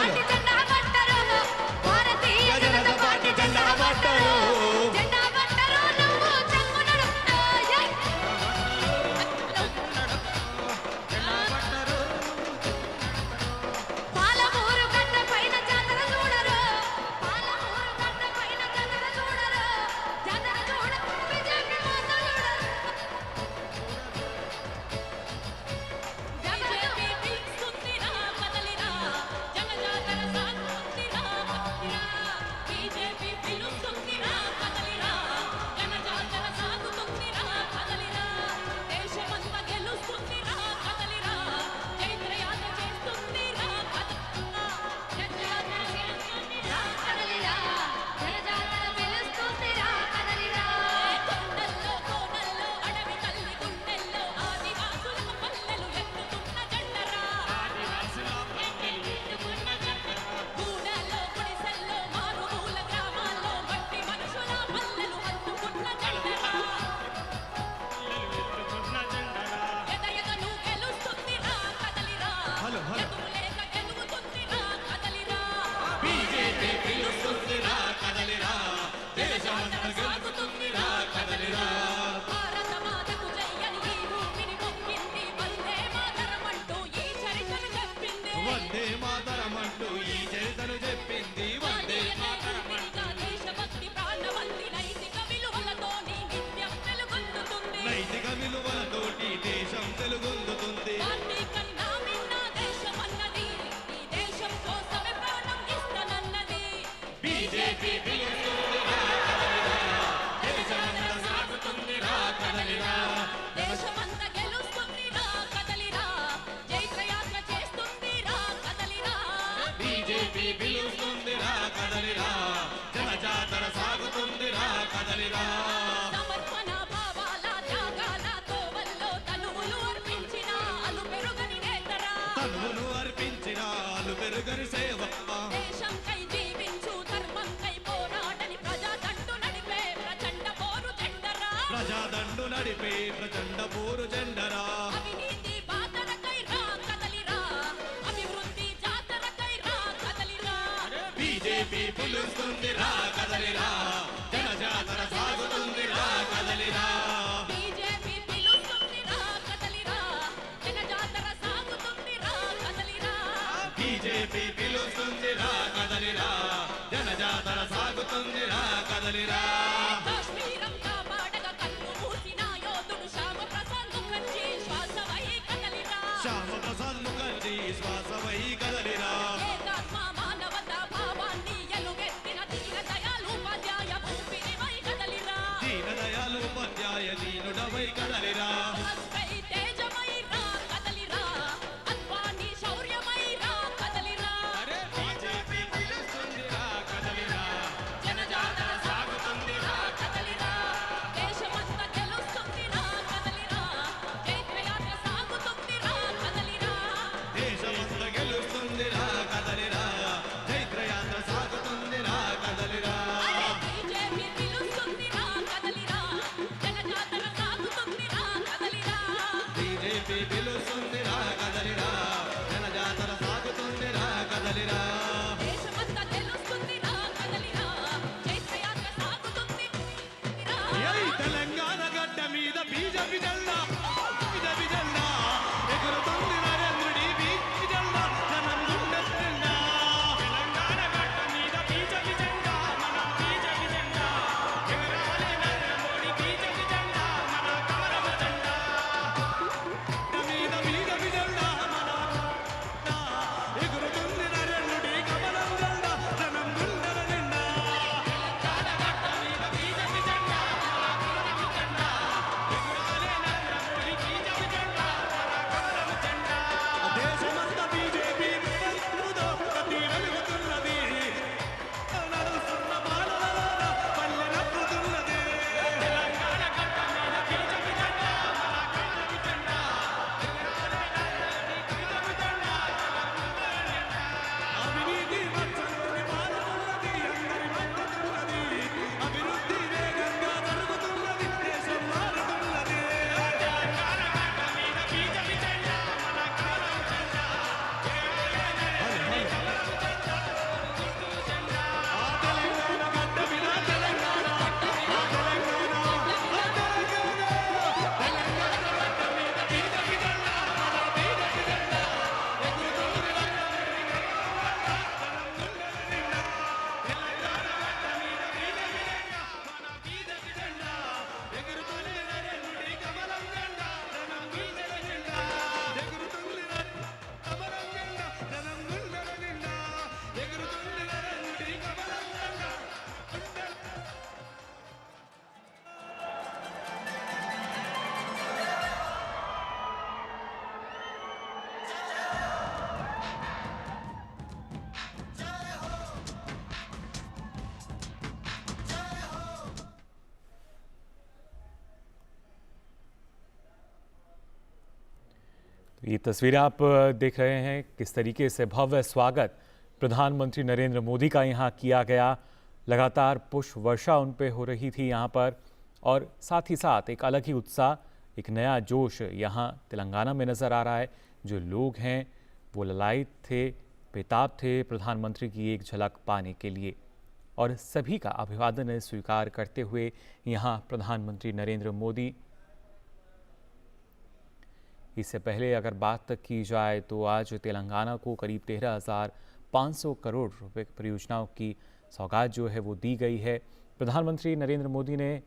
Party జెండా పట్టరు Bharatiya Janata party జెండా పట్టరు నువ్వు చెంగు నడుపుతా పాలమూరు గడ్డ పైన జాతర చూడరు పాలమూరు గడ్డ పైన జాతర చూడరు జాతర చూడ బీజేపీ మాతలుడరు బీజేపీ పిలుస్తుందిరా కదలిరా జనజాతర సాగుతుందిరా బీజేపీ పిలుస్తుందిరా కదలిరా జనజాతర సాగుతుందిరా కదలిరా దేశమంతా గెలుస్తుందిరా కదలిరా జైత్రయాత్ర చేస్తుందిరా కదలిరా కదలిరా జనజాతర పిలుస్తుందిరా కదలిరా కొండల్లో కోనల్లో అడవి తల్లి గుండెల్లో ఆదివాసుల పల్లెలు ఎత్తుతున్న జెండరా గూడలో గుడిసెల్లో మారుమూల గ్రామాల్లో మట్టి మనుషుల పల్లెలు హత్తుకున్న జెండరా ఎదయగను గెలుస్తుందిరా కదలిరా ఎదురు లేక గెలుగుతుందిరా కదలిరా బీజేపీ పిలుస్తుందిరా కదలిరా దేశమంతా గెలుస్తుందిరా కదలిరా భారత మాతకు జయని ఈ భూమిని మొక్కింది వందే మాతరం అంటూ ఈ చరిత్రను చెప్పింది వందే మాతరం అంటూ ఈ చరితను చెప్పింది వందే మాతరం గాంధీయనే దేశభక్తి ప్రాణవంతి నైతిక విలువలతోని నిత్యం వెలుగొందుతుంది నైతిక విలువలతోటి దేశం తెలుగొందుతుంది పార్టీ కన్నా మిన్న దేశమన్నది ఈ దేశం కోసమే ప్రాణం ఇస్తానన్నది బీజేపీ పిలుస్తుందిరా కదలిరా దేశమంతా సాగుతుందిరా కదలిరా దేశమంతా గెలుస్తుందిరా కదలిరా జైత్రయాత్ర చేస్తుందిరా కదలిరా బీజేపీ పిలుస్తుందిరా కదలిరా జనజాతర సాగుతుందిరా కదలిరా సమర్పణ భావాల త్యాగాల తోవల్లో తనువులు అర్పించిన అలు పెరుగని నేతరా తనువును అర్పించిన అలు పెరుగని సేవ దేశంకై జీవించు ధర్మంకై పోరాడని ప్రజాదండు నడిపే ప్రచండ పోరు జెండరా ప్రజాదండు నడిపే ప్రచండ పోరు జెండరా అవినీతి బాధరకై రా కదలిరా అభివృద్ధి జాతరకై రా కదలిరా బీజేపీ పిలుస్తుందిరా కదలిరా జనజాతర సాగుతుందిరా కదలిరా బీజేపీ పిలుస్తుందిరా కదలిరా జనజాతర సాగుతుందిరా కదలిరా బీజేపీ పిలుస్తుందిరా కదలిరా జనజాతర సాగుతుందిరా కదలిరా కాశ్మీరం కాపాడగ కన్ను మూసిన యోధుడు శ్యామ ప్రసాద్ ముఖర్జీ శ్వాసవై కదలిరా శ్యామ ప్రసాద్ ముఖర్జీ శ్వాసవై కదలిరా ఏకాత్మ మానవతా భావాన్ని ఎలుగెత్తిన దీన దయాళు ఉపాధ్యాయ ఊపిరివై కదలిరా దీనదయాళు ఉపాధ్యాయ దీనుడవై కదలిరా అస్పై తేజమై రా కదలిరా అద్వాని శౌర్యమై రా కదలిరా బీజేపీ పిలుస్తుంది ये तस्वीरें आप देख रहे हैं किस तरीके से भव्य स्वागत प्रधानमंत्री नरेंद्र मोदी का यहाँ किया गया। लगातार पुष्प वर्षा उन पे हो रही थी यहाँ पर, और साथ ही साथ एक अलग ही उत्साह, एक नया जोश यहाँ तेलंगाना में नज़र आ रहा है। जो लोग हैं वो ललायत थे, बेताब थे प्रधानमंत्री की एक झलक पाने के लिए, और सभी का अभिवादन स्वीकार करते हुए यहाँ प्रधानमंत्री नरेंद्र मोदी। इससे पहले अगर बात की जाए तो आज तेलंगाना को करीब 13,500 करोड़ रुपए परियोजनाओं की सौगात जो है वो दी गई है। प्रधानमंत्री नरेंद्र मोदी ने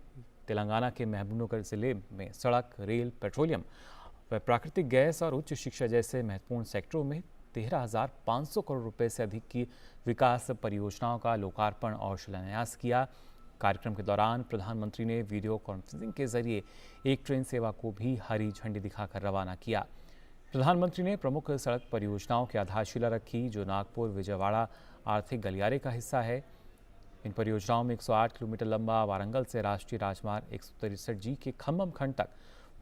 तेलंगाना के महबूबनगर जिले में सड़क, रेल, पेट्रोलियम व प्राकृतिक गैस और उच्च शिक्षा जैसे महत्वपूर्ण सेक्टरों में 13,500 करोड़ रुपए से अधिक की विकास परियोजनाओं का लोकार्पण और शिलान्यास किया। कार्यक्रम के दौरान प्रधानमंत्री ने वीडियो कॉन्फ्रेंसिंग के जरिए एक ट्रेन सेवा को भी हरी झंडी दिखाकर रवाना किया। प्रधानमंत्री ने प्रमुख सड़क परियोजनाओं की आधारशिला रखी, जो नागपुर विजयवाड़ा आर्थिक गलियारे का हिस्सा है। इन परियोजनाओं में 108 किलोमीटर लंबा वारंगल से राष्ट्रीय राजमार्ग 163G के खम्मम खंड तक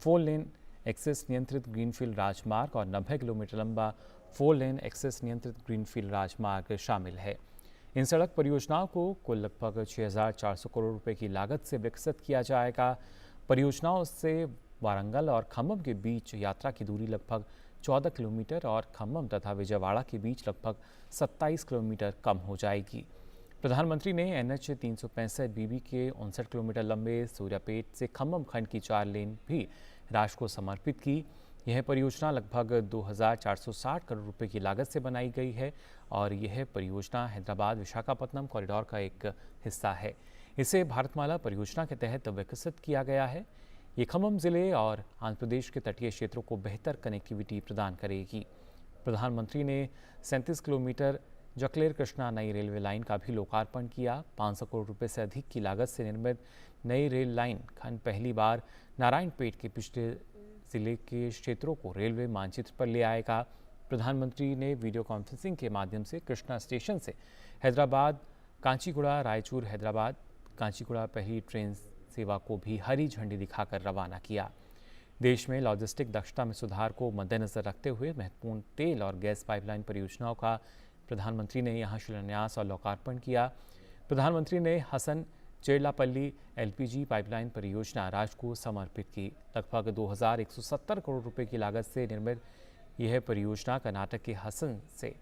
4 लेन एक्सेस नियंत्रित ग्रीनफील्ड राजमार्ग और 90 किलोमीटर लंबा 4 लेन एक्सेस नियंत्रित ग्रीनफील्ड राजमार्ग शामिल है। इन सड़क परियोजनाओं को कुल लगभग 6,400 करोड़ रुपए की लागत से विकसित किया जाएगा। परियोजनाओं से वारंगल और खम्मम के बीच यात्रा की दूरी लगभग 14 किलोमीटर और खम्मम तथा विजयवाड़ा के बीच लगभग 27 किलोमीटर कम हो जाएगी। प्रधानमंत्री ने NH 365 BB के 59 किलोमीटर लंबे सूर्यापेट से खम्मम खंड की 4 लेन भी राष्ट्र को समर्पित की। यह परियोजना लगभग 2,460 करोड़ रुपए की लागत से बनाई गई है और यह परियोजना हैदराबाद विशाखापट्टनम कॉरिडोर का एक हिस्सा है। इसे भारतमाला परियोजना के तहत विकसित किया गया है। ये खम्मम जिले और आंध्र प्रदेश के तटीय क्षेत्रों को बेहतर कनेक्टिविटी प्रदान करेगी। प्रधानमंत्री ने 37 किलोमीटर जकलेर कृष्णा नई रेलवे लाइन का भी लोकार्पण किया। 500 करोड़ रुपए से अधिक की लागत से निर्मित नई रेल लाइन खंड पहली बार नारायणपेट के पिछले जिले के क्षेत्रों को रेलवे मानचित्र पर ले आएगा। प्रधानमंत्री ने वीडियो कॉन्फ्रेंसिंग के माध्यम से कृष्णा स्टेशन से हैदराबाद कांचीगुड़ा रायचूर हैदराबाद कांचीगुड़ा पहली ट्रेन सेवा को भी हरी झंडी दिखाकर रवाना किया। देश में लॉजिस्टिक दक्षता में सुधार को मद्देनजर रखते हुए महत्वपूर्ण तेल और गैस पाइपलाइन परियोजनाओं का प्रधानमंत्री ने यहाँ शिलान्यास और लोकार्पण किया। प्रधानमंत्री ने हसन चेरलापल्ली LPG पाइपलाइन परियोजना राज्य को समर्पित की। लगभग 2,170 करोड़ रुपए की लागत से निर्मित यह परियोजना कर्नाटक के हसन से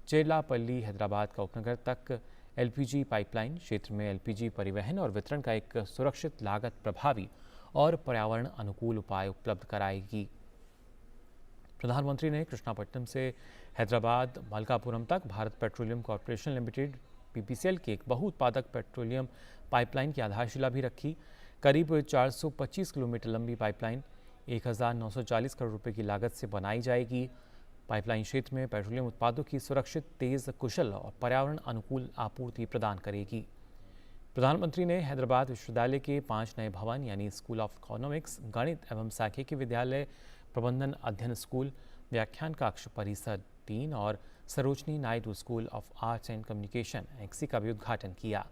चेरलापल्ली हैदराबाद का उपनगर तक LPG पाइपलाइन क्षेत्र में LPG परिवहन और वितरण का एक सुरक्षित, लागत प्रभावी और पर्यावरण अनुकूल उपाय उपलब्ध कराएगी। प्रधानमंत्री ने कृष्णापट्टनम से हैदराबाद मलकापुरम तक Bharat petroleum corporation limited PPCL के एक बहुउत्पादक पेट्रोलियम पाइपलाइन की आधारशिला भी रखी। करीब 425 किलोमीटर लंबी पाइपलाइन 1,940 करोड़ रुपए की लागत से बनाई जाएगी। पाइपलाइन क्षेत्र में पेट्रोलियम उत्पादों की सुरक्षित, तेज, कुशल और पर्यावरण अनुकूल आपूर्ति प्रदान करेगी। प्रधानमंत्री ने हैदराबाद विश्वविद्यालय के 5 नए भवन यानी स्कूल ऑफ इकोनॉमिक्स, गणित एवं सांख्यिकी विद्यालय, प्रबंधन अध्ययन स्कूल, व्याख्यान कक्ष परिसर 3 और Sarojini Naidu school of arts and communication एक्सी का भी उद्घाटन किया।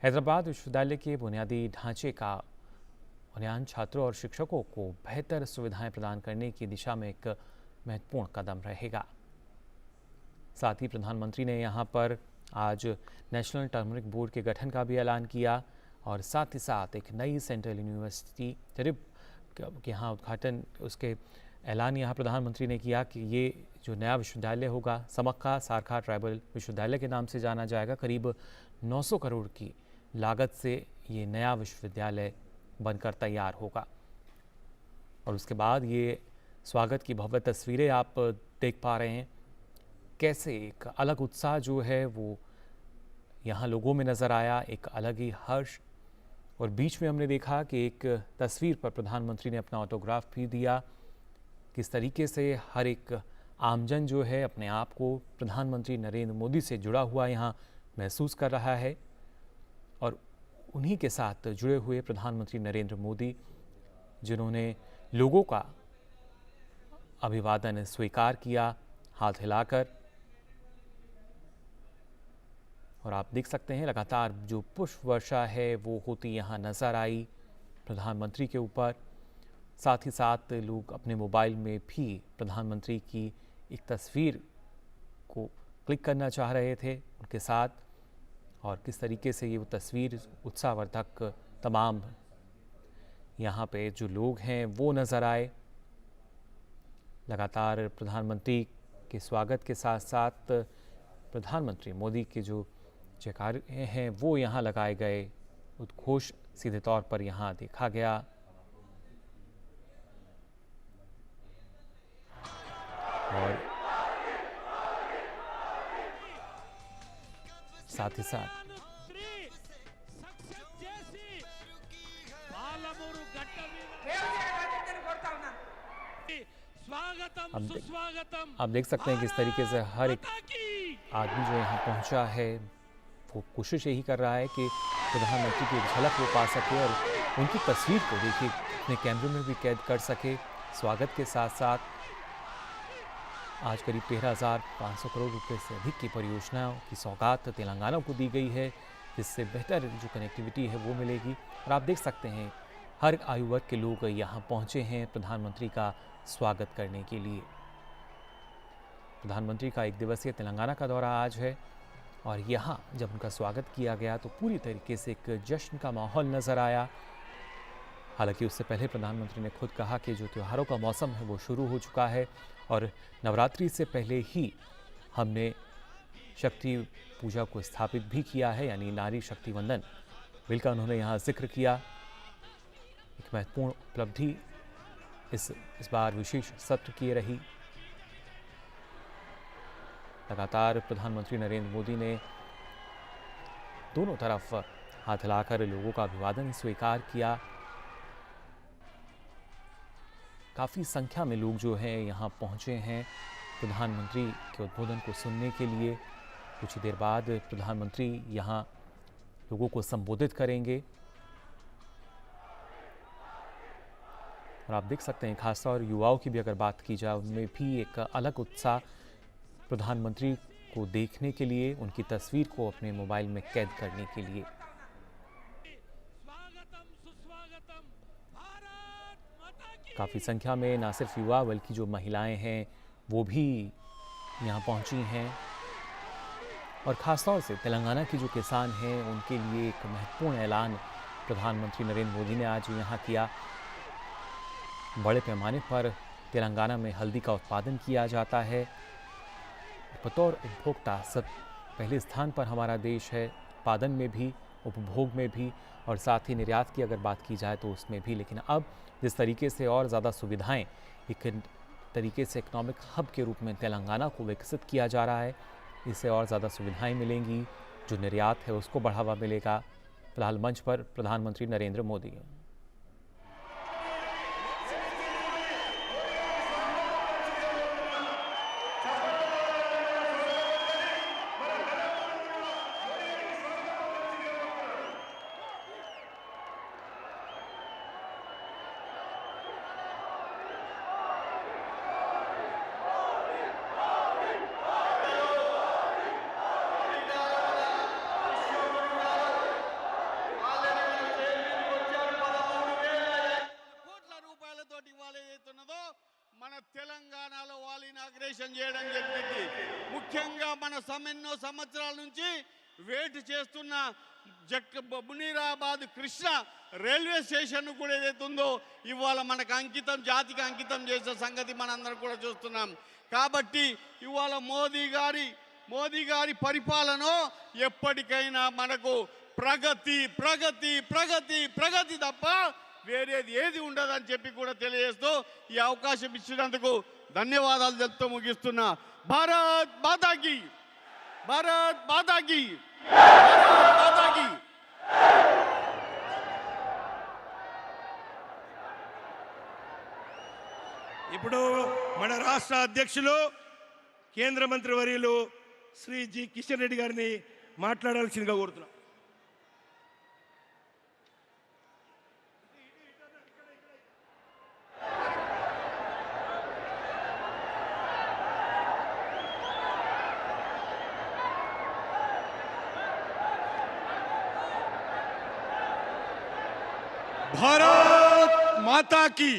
हैदराबाद विश्वविद्यालय के बुनियादी ढांचे का उन्नयन छात्रों और शिक्षकों को बेहतर सुविधाएं प्रदान करने की दिशा में एक महत्वपूर्ण कदम रहेगा। साथ ही प्रधानमंत्री ने यहाँ पर आज नेशनल टर्मरिक बोर्ड के गठन का भी ऐलान किया और साथ ही साथ एक नई सेंट्रल यूनिवर्सिटी तिरिप के यहाँ उद्घाटन, उसके ऐलान यहाँ प्रधानमंत्री ने किया कि ये जो नया विश्वविद्यालय होगा समक्का सारखा ट्राइबल विश्वविद्यालय के नाम से जाना जाएगा। करीब 900 करोड़ की लागत से ये नया विश्वविद्यालय बनकर तैयार होगा। और उसके बाद ये स्वागत की भव्य तस्वीरें आप देख पा रहे हैं, कैसे एक अलग उत्साह जो है वो यहाँ लोगों में नज़र आया, एक अलग ही हर्ष। और बीच में हमने देखा कि एक तस्वीर पर प्रधानमंत्री ने अपना ऑटोग्राफ भी दिया। किस तरीके से हर एक आमजन जो है अपने आप को प्रधानमंत्री नरेंद्र मोदी से जुड़ा हुआ यहाँ महसूस कर रहा है और उन्हीं के साथ जुड़े हुए प्रधानमंत्री नरेंद्र मोदी, जिन्होंने लोगों का अभिवादन स्वीकार किया हाथ हिलाकर। और आप देख सकते हैं लगातार जो पुष्प वर्षा है वो होती यहाँ नजर आई प्रधानमंत्री के ऊपर। साथ ही साथ लोग अपने मोबाइल में भी प्रधानमंत्री की एक तस्वीर को क्लिक करना चाह रहे थे उनके साथ, और किस तरीके से ये वो तस्वीर उत्साहवर्धक तमाम यहाँ पे जो लोग हैं वो नज़र आए। लगातार प्रधानमंत्री के स्वागत के साथ साथ प्रधानमंत्री मोदी के जो जयकारे हैं वो यहाँ लगाए गए, उद्घोष सीधे तौर पर यहाँ देखा गया। और साथ ही साथ आप देख सकते हैं किस तरीके से हर एक आदमी जो यहाँ पहुँचा है वो कोशिश यही कर रहा है कि प्रधानमंत्री की एक झलक वो पा सके और उनकी तस्वीर को देखिए अपने कैमरे में भी कैद कर सके। स्वागत के साथ साथ आज करीब 13,500 करोड़ रुपए से अधिक की परियोजनाओं की सौगात तेलंगाना को दी गई है, जिससे बेहतर जो कनेक्टिविटी है वो मिलेगी। और आप देख सकते हैं हर आयु वर्ग के लोग यहाँ पहुँचे हैं प्रधानमंत्री का स्वागत करने के लिए। प्रधानमंत्री का 1 दिवसीय तेलंगाना का दौरा आज है और यहाँ जब उनका स्वागत किया गया तो पूरी तरीके से एक जश्न का माहौल नज़र आया। हालांकि उससे पहले प्रधानमंत्री ने खुद कहा कि जो त्योहारों का मौसम है वो शुरू हो चुका है और नवरात्रि से पहले ही हमने शक्ति पूजा को स्थापित भी किया है, यानी नारी शक्ति वंदन बिल का उन्होंने यहाँ जिक्र किया। एक महत्वपूर्ण उपलब्धि इस बार विशेष सत्र की रही। लगातार प्रधानमंत्री नरेंद्र मोदी ने दोनों तरफ हाथ हिलाकर लोगों का अभिवादन स्वीकार किया। काफ़ी संख्या में लोग जो हैं यहाँ पहुँचे हैं प्रधानमंत्री के उद्बोधन को सुनने के लिए। कुछ ही देर बाद प्रधानमंत्री यहाँ लोगों को संबोधित करेंगे और आप देख सकते हैं खासतौर युवाओं की भी अगर बात की जाए उनमें भी एक अलग उत्साह प्रधानमंत्री को देखने के लिए, उनकी तस्वीर को अपने मोबाइल में कैद करने के लिए। काफ़ी संख्या में ना सिर्फ युवा बल्कि जो महिलाएं हैं वो भी यहाँ पहुँची हैं और ख़ासतौर से तेलंगाना के जो किसान हैं उनके लिए एक महत्वपूर्ण ऐलान प्रधानमंत्री नरेंद्र मोदी ने आज यहाँ किया। बड़े पैमाने पर तेलंगाना में हल्दी का उत्पादन किया जाता है। बतौर उपभोक्ता सब पहले स्थान पर हमारा देश है, उत्पादन में भी, उपभोग में भी और साथ ही निर्यात की अगर बात की जाए तो उसमें भी। लेकिन अब जिस तरीके से और ज़्यादा सुविधाएं एक तरीके से इकोनॉमिक हब के रूप में तेलंगाना को विकसित किया जा रहा है, इससे और ज़्यादा सुविधाएं मिलेंगी, जो निर्यात है उसको बढ़ावा मिलेगा। फिलहाल मंच पर प्रधानमंत्री नरेंद्र मोदी। తెలంగాణలో వాళ్ళు ఇనాగ్రేషన్ చేయడం జరిగింది. ముఖ్యంగా మన ఎన్నో సంవత్సరాల నుంచి వెయిట్ చేస్తున్న మునీరాబాద్ కృష్ణ రైల్వే స్టేషన్ కూడా ఏదైతే ఉందో ఇవాళ మనకు అంకితం, జాతికి అంకితం చేసే సంగతి మనందరం కూడా చూస్తున్నాం. కాబట్టి ఇవాళ మోదీ గారి పరిపాలన ఎప్పటికైనా మనకు ప్రగతి ప్రగతి ప్రగతి ప్రగతి తప్ప వేరేది ఏది ఉండదని చెప్పి కూడా తెలియజేస్తూ ఈ అవకాశం ఇచ్చినందుకు ధన్యవాదాలు చెప్తూ ముగిస్తున్నా. భారత్ మాతా కీ, భారత్ మాతా కీ, భారత్ మాతా కీ. ఇప్పుడు మన రాష్ట్ర అధ్యక్షులు కేంద్ర మంత్రి వర్యులు శ్రీ జి కిషన్ రెడ్డి గారిని మాట్లాడాల్సిందిగా కోరుతున్నాం. भारत माता की,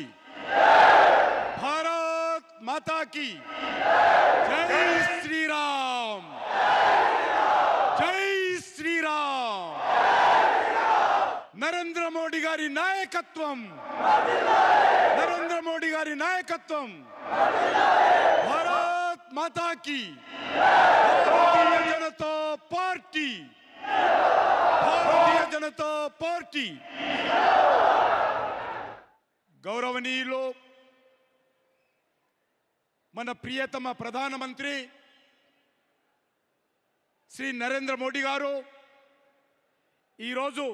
भारत माता की जय श्री राम, जय श्री राम. నరేంద్ర మోడీ గారి నాయకత్వం, నరేంద్ర మోడీ గారి నాయకత్వం. భారత్ మాతా की భారతీయ జనతా పార్టీ, భారతీయ జనతా పార్టీ. గౌరవనీయులు మన ప్రియతమ ప్రధానమంత్రి శ్రీ నరేంద్ర మోడీ గారు ఈరోజు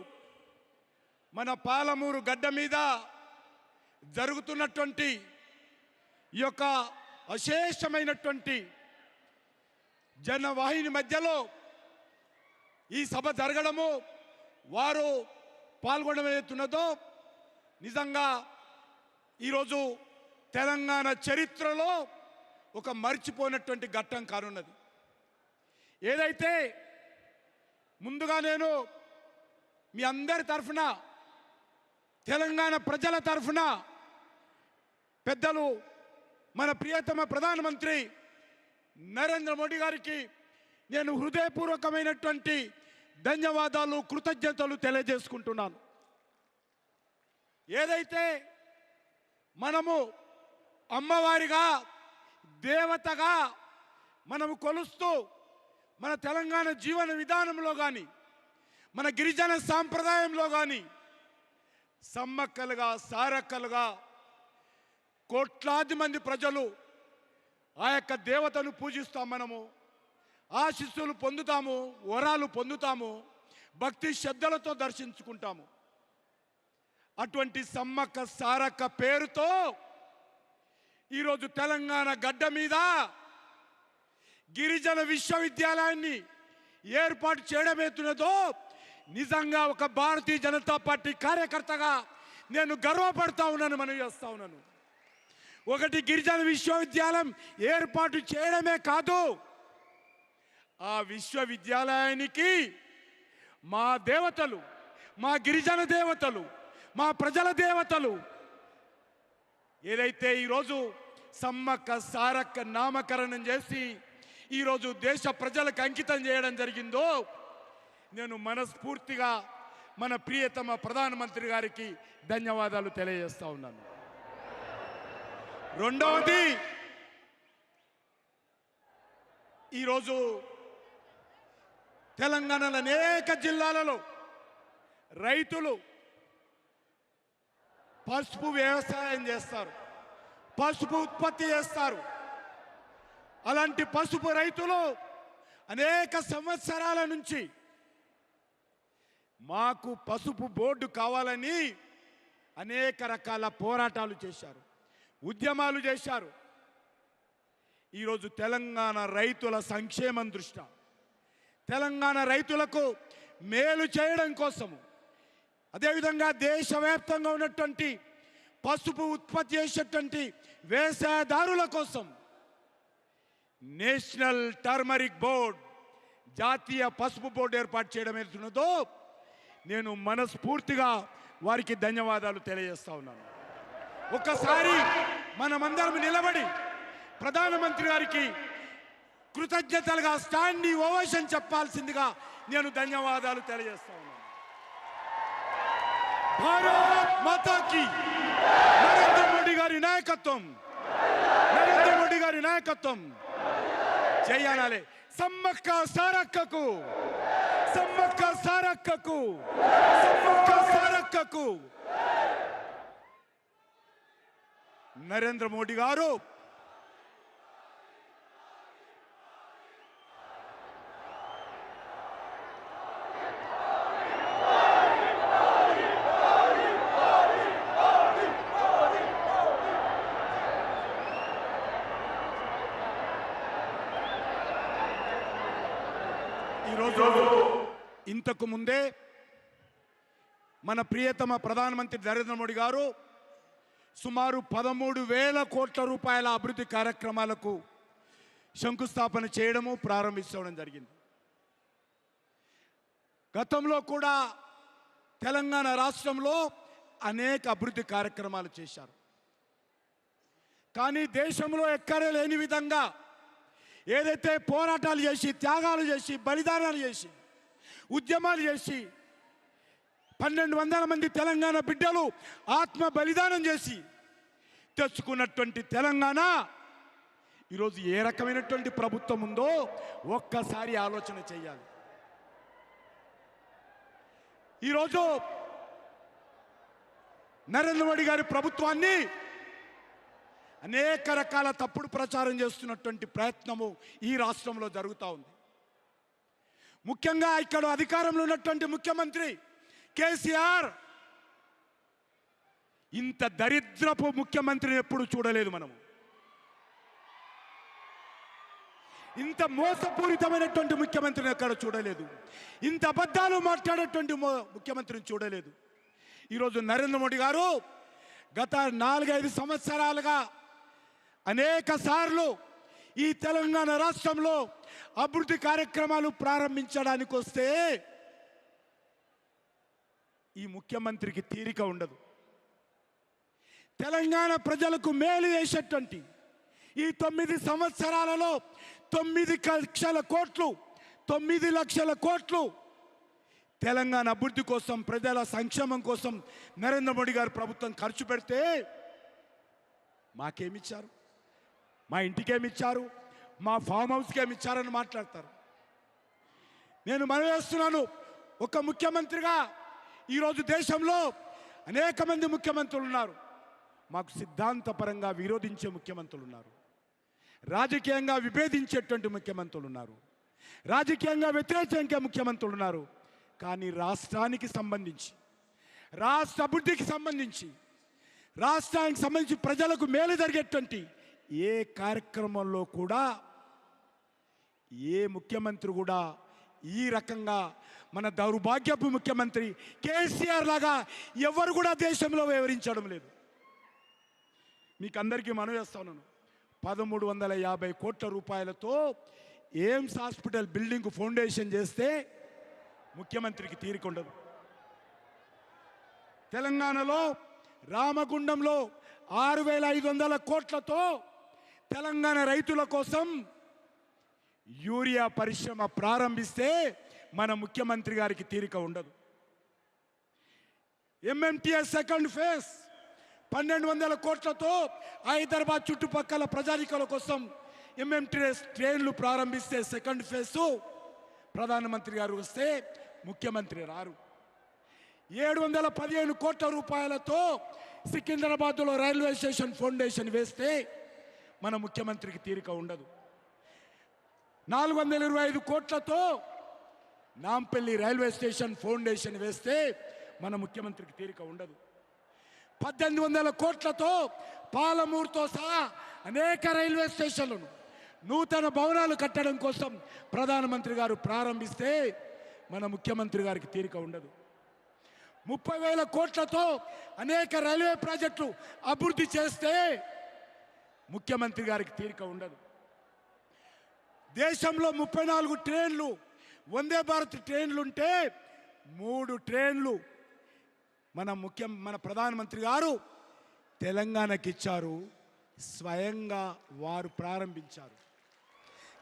మన పాలమూరు గడ్డ మీద జరుగుతున్నటువంటి ఈ యొక్క అశేషమైనటువంటి జనవాహిని మధ్యలో ఈ సభ జరగడము, వారు పాల్గొనడం ఏదైతున్నదో నిజంగా ఈరోజు తెలంగాణ చరిత్రలో ఒక మర్చిపోయినటువంటి ఘట్టం కానున్నది. ఏదైతే ముందుగా నేను మీ అందరి తరఫున, తెలంగాణ ప్రజల తరఫున పెద్దలు మన ప్రియతమ ప్రధానమంత్రి నరేంద్ర మోడీ గారికి నేను హృదయపూర్వకమైనటువంటి ధన్యవాదాలు, కృతజ్ఞతలు తెలియజేసుకుంటున్నాను. ఏదైతే మనము అమ్మవారిగా, దేవతగా మనము కొలుస్తూ మన తెలంగాణ జీవన విధానంలో కానీ, మన గిరిజన సాంప్రదాయంలో కానీ సమ్మక్కలుగా, సారక్కలుగా కోట్లాది మంది ప్రజలు ఆ యొక్క దేవతను పూజిస్తాం. మనము ఆశీస్సులు పొందుతాము, వరాలు పొందుతాము, భక్తి శ్రద్ధలతో దర్శించుకుంటాము. అటువంటి సమ్మక్క సారక్క పేరుతో ఈరోజు తెలంగాణ గడ్డ మీద గిరిజన విశ్వవిద్యాలయాన్ని ఏర్పాటు చేయడమేతున్నదో నిజంగా ఒక భారతీయ జనతా పార్టీ కార్యకర్తగా నేను గర్వపడతా ఉన్నాను, మనవి చేస్తా ఉన్నాను. ఒకటి గిరిజన విశ్వవిద్యాలయం ఏర్పాటు చేయడమే కాదు, ఆ విశ్వవిద్యాలయానికి మా దేవతలు, మా గిరిజన దేవతలు, మా ప్రజల దేవతలు ఏదైతే ఈరోజు సమ్మక్క సారక్క నామకరణం చేసి ఈరోజు దేశ ప్రజలకు అంకితం చేయడం జరిగిందో నేను మనస్ఫూర్తిగా మన ప్రియతమ ప్రధానమంత్రి గారికి ధన్యవాదాలు తెలియజేస్తా ఉన్నాను. రెండవది, ఈరోజు తెలంగాణలో అనేక జిల్లాలలో రైతులు పసుపు వ్యవసాయం చేస్తారు, పసుపు ఉత్పత్తి చేస్తారు. అలాంటి పసుపు రైతులు అనేక సంవత్సరాల నుంచి మాకు పసుపు బోర్డు కావాలని అనేక రకాల పోరాటాలు చేశారు, ఉద్యమాలు చేశారు. ఈరోజు తెలంగాణ రైతుల సంక్షేమం దృష్ట్యా, తెలంగాణ రైతులకు మేలు చేయడం కోసము, అదేవిధంగా దేశవ్యాప్తంగా ఉన్నటువంటి పసుపు ఉత్పత్తి చేసేటువంటి వ్యవసాయదారుల కోసం నేషనల్ టర్మరిక్ బోర్డ్, జాతీయ పసుపు బోర్డు ఏర్పాటు చేయడం ఏదైతున్నదో నేను మనస్ఫూర్తిగా వారికి ధన్యవాదాలు తెలియజేస్తా ఉన్నాను. ఒక్కసారి మనమందరం నిలబడి ప్రధానమంత్రి గారికి కృతజ్ఞతలుగా స్టాండింగ్ ఓవేషన్ చెప్పాల్సిందిగా నేను ధన్యవాదాలు తెలియజేస్తా ఉన్నాను. భారత్ మాతా కీ, నరేంద్ర మోడీ గారి నాయకత్వం, నరేంద్ర మోడీ గారి నాయకత్వం. జై అనాలే. సమ్మక్క సారక్కకు, సమ్మక్క సారక్కకు, సమ్మక్క సారక్కకు. నరేంద్ర మోడీ గారు ఈరోజు ఇంతకు ముందే మన ప్రియతమ ప్రధానమంత్రి నరేంద్ర మోడీ గారు సుమారు 13,000 కోట్ల రూపాయల అభివృద్ధి కార్యక్రమాలకు శంకుస్థాపన చేయడము, ప్రారంభించడం జరిగింది. గతంలో కూడా తెలంగాణ రాష్ట్రంలో అనేక అభివృద్ధి కార్యక్రమాలు చేశారు. కానీ దేశంలో ఎక్కడే లేని విధంగా ఏదైతే పోరాటాలు చేసి, త్యాగాలు చేసి, బలిదానాలు చేసి, ఉద్యమాలు చేసి 1200 మంది తెలంగాణ బిడ్డలు ఆత్మ బలిదానం చేసి తెచ్చుకున్నటువంటి తెలంగాణ ఈరోజు ఏ రకమైనటువంటి ప్రభుత్వం ఉందో ఒక్కసారి ఆలోచన చేయాలి. ఈరోజు నరేంద్ర మోడీ గారి ప్రభుత్వాన్ని అనేక రకాల తప్పుడు ప్రచారం చేస్తున్నటువంటి ప్రయత్నము ఈ రాష్ట్రంలో జరుగుతూ ఉంది. ముఖ్యంగా ఇక్కడ అధికారంలో ఉన్నటువంటి ముఖ్యమంత్రి కేసీఆర్ ఇంత దరిద్రపు ముఖ్యమంత్రిని ఎప్పుడు చూడలేదు మనము. ఇంత మోసపూరితమైనటువంటి ముఖ్యమంత్రిని ఎక్కడ చూడలేదు. ఇంత అబద్ధాలు మాట్లాడేటువంటి ముఖ్యమంత్రిని చూడలేదు. ఈరోజు నరేంద్ర మోడీ గారు గత 4-5 సంవత్సరాలుగా అనేక సార్లు ఈ తెలంగాణ రాష్ట్రంలో అభివృద్ధి కార్యక్రమాలు ప్రారంభించడానికి వస్తే ఈ ముఖ్యమంత్రికి తీరిక ఉండదు. తెలంగాణ ప్రజలకు మేలు చేసేటువంటి ఈ 9 సంవత్సరాలలో 9 లక్షల కోట్లు తెలంగాణ అభివృద్ధి కోసం, ప్రజల సంక్షేమం కోసం నరేంద్ర మోడీ గారు ప్రభుత్వం ఖర్చు పెడితే మాకేమిచ్చారు, మా ఇంటికేమిచ్చారు, మా ఫామ్ హౌస్కి ఏమిచ్చారని మాట్లాడతారు. నేను మనవి చేస్తున్నాను, ఒక ముఖ్యమంత్రిగా ఈరోజు దేశంలో అనేక మంది ముఖ్యమంత్రులు ఉన్నారు. మాకు సిద్ధాంతపరంగా విరోధించే ముఖ్యమంత్రులు ఉన్నారు, రాజకీయంగా విభేదించేటువంటి ముఖ్యమంత్రులు ఉన్నారు, రాజకీయంగా వ్యతిరేకించే ముఖ్యమంత్రులు ఉన్నారు. కానీ రాష్ట్రానికి సంబంధించి, రాష్ట్ర అభివృద్ధికి సంబంధించి, రాష్ట్రానికి సంబంధించి ప్రజలకు మేలు జరిగేటువంటి ఏ కార్యక్రమంలో కూడా ఏ ముఖ్యమంత్రి కూడా ఈ రకంగా మన దౌర్భాగ్యపు ముఖ్యమంత్రి కేసీఆర్ లాగా ఎవరు కూడా దేశంలో వివరించడం లేదు. మీకు అందరికీ మనవి చేస్తా ఉన్నాను, 1350 కోట్ల రూపాయలతో ఎయిమ్స్ హాస్పిటల్ బిల్డింగ్ ఫౌండేషన్ చేస్తే ముఖ్యమంత్రికి తీరిక ఉండదు. తెలంగాణలో రామగుండంలో 6500 కోట్లతో తెలంగాణ రైతుల కోసం యూరియా పరిశ్రమ ప్రారంభిస్తే మన ముఖ్యమంత్రి గారికి తీరిక ఉండదు. ఎంఎంటీఎస్ సెకండ్ ఫేజ్ 1200 కోట్లతో హైదరాబాద్ చుట్టుపక్కల ప్రజానికల కోసం ఎంఎంటీఎస్ ట్రైన్లు ప్రారంభిస్తే సెకండ్ ఫేజ్ ప్రధానమంత్రి గారు వస్తే ముఖ్యమంత్రి రారు. 715 కోట్ల రూపాయలతో సికింద్రాబాద్లో రైల్వే స్టేషన్ ఫౌండేషన్ వేస్తే మన ముఖ్యమంత్రికి తీరిక ఉండదు. 425 కోట్లతో నాంపల్లి రైల్వే స్టేషన్ ఫౌండేషన్ వేస్తే మన ముఖ్యమంత్రికి తీరిక ఉండదు. 1800 కోట్లతో పాలమూరుతో సహా అనేక రైల్వే స్టేషన్లను, నూతన భవనాలు కట్టడం కోసం ప్రధానమంత్రి గారు ప్రారంభిస్తే మన ముఖ్యమంత్రి గారికి తీరిక ఉండదు. 30,000 కోట్లతో అనేక రైల్వే ప్రాజెక్టులు అభివృద్ధి చేస్తే ముఖ్యమంత్రి గారికి తీరిక ఉండదు. దేశంలో 34 ట్రైన్లు వందే భారత్ ట్రైన్లుంటే 3 ట్రైన్లు మన ప్రధానమంత్రి గారు తెలంగాణకి ఇచ్చారు, స్వయంగా వారు ప్రారంభించారు.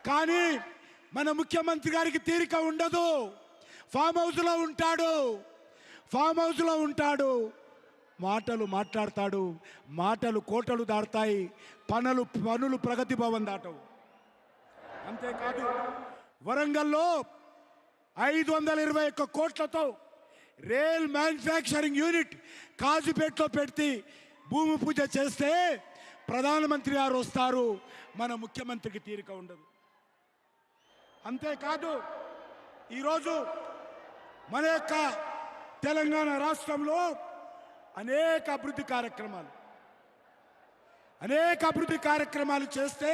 కానీ మన ముఖ్యమంత్రి గారికి తీరిక ఉండదు. ఫామ్ హౌస్లో ఉంటాడు, మాటలు మాట్లాడతాడు, మాటలు కోటలు దాటుతాయి, పనులు ప్రగతి భవన్ దాటవు. అంతేకాదు వరంగల్లో 521 కోట్లతో రైల్ మ్యానుఫ్యాక్చరింగ్ యూనిట్ కాజుపేటలో పెట్టి భూమి పూజ చేస్తే ప్రధానమంత్రి గారు వస్తారు, మన ముఖ్యమంత్రికి తీరిక ఉండదు. అంతేకాదు ఈరోజు మన యొక్క తెలంగాణ రాష్ట్రంలో అనేక అభివృద్ధి కార్యక్రమాలు చేస్తే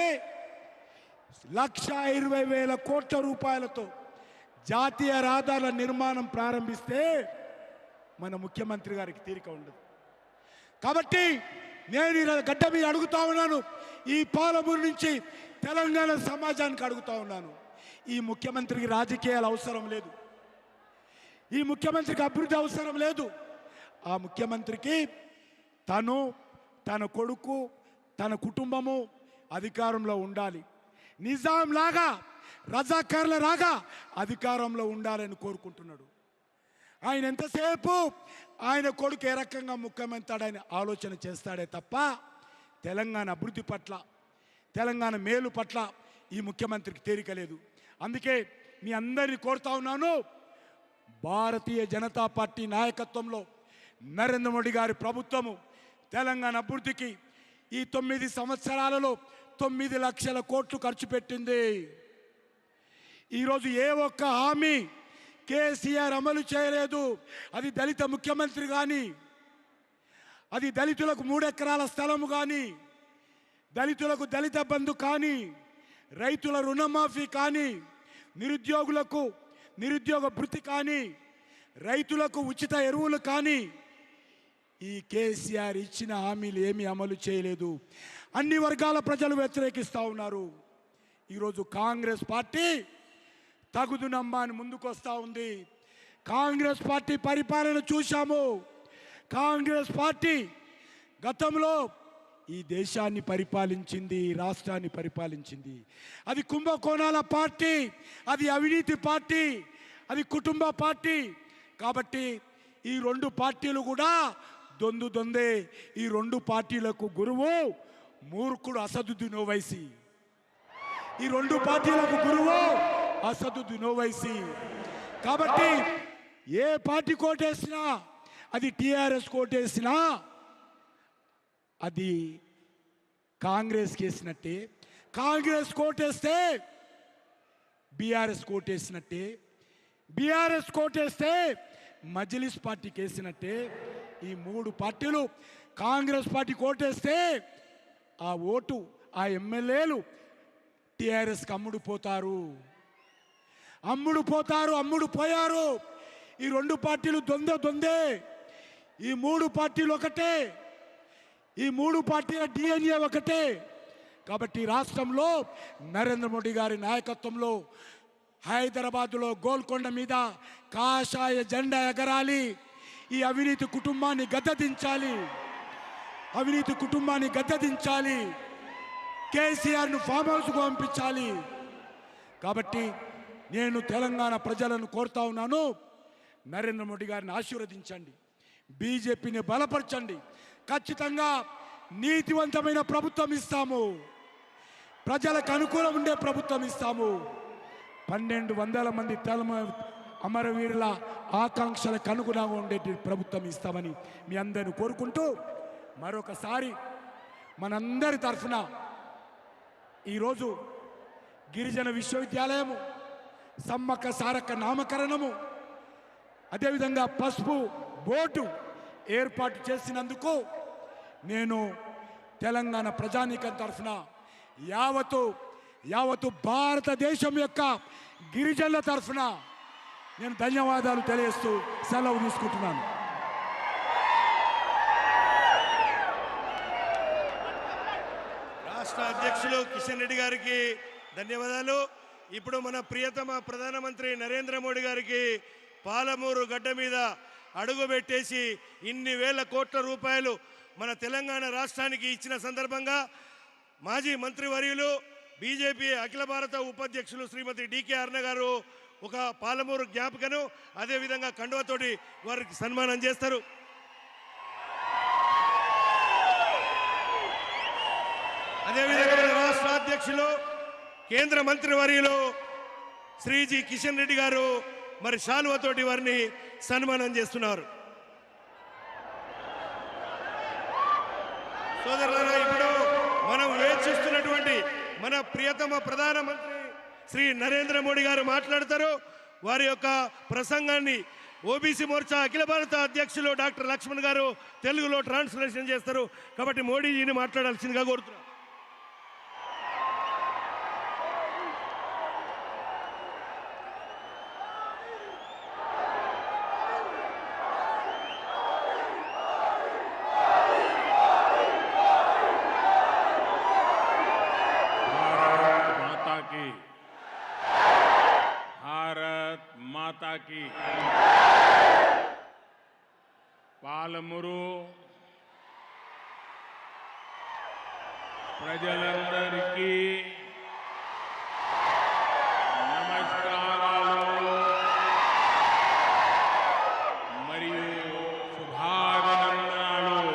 1,20,000 కోట్ల రూపాయలతో జాతీయ రహదారుల నిర్మాణం ప్రారంభిస్తే మన ముఖ్యమంత్రి గారికి తీరిక ఉండదు. కాబట్టి నేను ఈ గడ్డ మీద అడుగుతా ఉన్నాను, ఈ పాలమూరు నుంచి తెలంగాణ సమాజానికి అడుగుతా ఉన్నాను, ఈ ముఖ్యమంత్రికి రాజకీయాలు అవసరం లేదు, ఈ ముఖ్యమంత్రికి అభివృద్ధి అవసరం లేదు. ఆ ముఖ్యమంత్రికి తన కొడుకు, తన కుటుంబము అధికారంలో ఉండాలి, నిజాం లాగా రజాకార్ల రాగా అధికారంలో ఉండాలని కోరుకుంటున్నాడు. ఆయన ఎంతసేపు ఆయన కొడుకు ఏ రకంగా ముఖ్యమంత్రి ఆలోచన చేస్తాడే తప్ప తెలంగాణ అభివృద్ధి పట్ల, తెలంగాణ మేలు పట్ల ఈ ముఖ్యమంత్రికి తేరిక లేదు. అందుకే మీ అందరినీ కోరుతా ఉన్నాను, భారతీయ జనతా పార్టీ నాయకత్వంలో నరేంద్ర మోడీ గారి ప్రభుత్వము తెలంగాణ అభివృద్ధికి ఈ 9 సంవత్సరాలలో 9 లక్షల కోట్లు ఖర్చు పెట్టింది. ఈరోజు ఏ ఒక్క హామీ కేసీఆర్ అమలు చేయలేదు. అది దళిత ముఖ్యమంత్రి కానీ, అది దళితులకు 3 ఎకరాల స్థలము కానీ, దళితులకు దళిత బంధు కానీ, రైతుల రుణమాఫీ కానీ, నిరుద్యోగులకు నిరుద్యోగ భృతి కానీ, రైతులకు ఉచిత ఎరువులు కానీ, ఈ కేసీఆర్ ఇచ్చిన హామీలు ఏమీ అమలు చేయలేదు. అన్ని వర్గాల ప్రజలు వ్యతిరేకిస్తూ ఉన్నారు. ఈరోజు కాంగ్రెస్ పార్టీ తగుదునమ్మా అని ముందుకొస్తూ ఉంది. కాంగ్రెస్ పార్టీ పరిపాలన చూశాము. కాంగ్రెస్ పార్టీ గతంలో ఈ దేశాన్ని పరిపాలించింది, రాష్ట్రాన్ని పరిపాలించింది. అది కుంభకోణాల పార్టీ, అది అవినీతి పార్టీ, అది కుటుంబ పార్టీ. కాబట్టి ఈ 2 పార్టీలు కూడా దొందే. ఈ 2 పార్టీలకు గురువు మూర్ఖుడు అసదుద్దీన్ ఓవైసీ. ఈ 2 పార్టీలకు గురువు అసదుద్దీన్ ఓవైసీ. కాబట్టి ఏ పార్టీ కోటేసినా, అది టీఆర్ఎస్ కోటేసినా అది కాంగ్రెస్ కేసినట్టే, కాంగ్రెస్ కోటేస్తే బీఆర్ఎస్ కోటేసినట్టే, బీఆర్ఎస్ కోటేస్తే మజ్లిస్ పార్టీ కేసినట్టే. ఈ 3 పార్టీలు కాంగ్రెస్ పార్టీ కోటేస్తే ఆ ఓటు, ఆ ఎమ్మెల్యేలు టీఆర్ఎస్కి అమ్ముడు పోతారు. అమ్ముడు పోయారు. ఈ 2 పార్టీలు దొందే. ఈ 3 పార్టీలు ఒకటే. ఈ 3 పార్టీల డిఎన్ఏ ఒకటే. కాబట్టి రాష్ట్రంలో నరేంద్ర మోడీ గారి నాయకత్వంలో హైదరాబాద్లో గోల్కొండ మీద కాషాయ జెండా ఎగరాలి. ఈ అవినీతి కుటుంబాన్ని గద్దెదించాలి. అవినీతి కుటుంబాన్ని గద్దెదించాలి. కేసీఆర్ను ఫామ్ హౌస్కు పంపించాలి. కాబట్టి నేను తెలంగాణ ప్రజలను కోరుతా ఉన్నాను, నరేంద్ర మోడీ గారిని ఆశీర్వదించండి, బీజేపీని బలపరచండి. ఖచ్చితంగా నీతివంతమైన ప్రభుత్వం ఇస్తాము, ప్రజలకు అనుకూలం ఉండే ప్రభుత్వం ఇస్తాము. 1200 మంది అమరవీరుల ఆకాంక్షలకు అనుగుణంగా ఉండే ప్రభుత్వం ఇస్తామని మీ అందరిని కోరుకుంటూ, మరొకసారి మనందరి తరఫున ఈరోజు గిరిజన విశ్వవిద్యాలయము, సమ్మక్క సారక్క నామకరణము, అదేవిధంగా పసుపు బోర్డు ఏర్పాటు చేసినందుకు నేను తెలంగాణ ప్రజానీకం తరఫున యావత్తు భారతదేశం యొక్క గిరిజనుల తరఫున నేను ధన్యవాదాలు తెలియజేస్తూ సెలవు తీసుకుంటున్నాను. రాష్ట్ర అధ్యక్షులు కిషన్ రెడ్డి గారికి ధన్యవాదాలు. ఇప్పుడు మన ప్రియతమ ప్రధానమంత్రి నరేంద్ర మోడీ గారికి పాలమూరు గడ్డ మీద అడుగు పెట్టేసి ఇన్ని వేల కోట్ల రూపాయలు మన తెలంగాణ రాష్ట్రానికి ఇచ్చిన సందర్భంగా మాజీ మంత్రివర్యులు బీజేపీ అఖిల భారత ఉపాధ్యక్షులు శ్రీమతి డికే అరుణ గారు ఒక పాలమూరు జ్ఞాపికను అదేవిధంగా కండువతోటి వారికి సన్మానం చేస్తారు. అదేవిధంగా మన రాష్ట్ర అధ్యక్షులు కేంద్ర మంత్రివర్యులు శ్రీజీ కిషన్ రెడ్డి గారు మరి శాలువతోటి వారిని సన్మానం చేస్తున్నారు. సోదరులారా, ఇప్పుడు మనం వేచిస్తున్నటువంటి మన ప్రియతమ ప్రధానమంత్రి శ్రీ నరేంద్ర మోడీ గారు మాట్లాడతారు. వారి యొక్క ప్రసంగాన్ని ఓబీసీ మోర్చా అఖిల భారత అధ్యక్షులు డాక్టర్ లక్ష్మణ్ గారు తెలుగులో ట్రాన్స్లేషన్ చేస్తారు. కాబట్టి మోడీజీని మాట్లాడాల్సిందిగా కోరుతున్నారు. भारत माता की पालमुरु ప్రజలందరికీ నమస్కారాలు మరియు శుభాభినందనలు।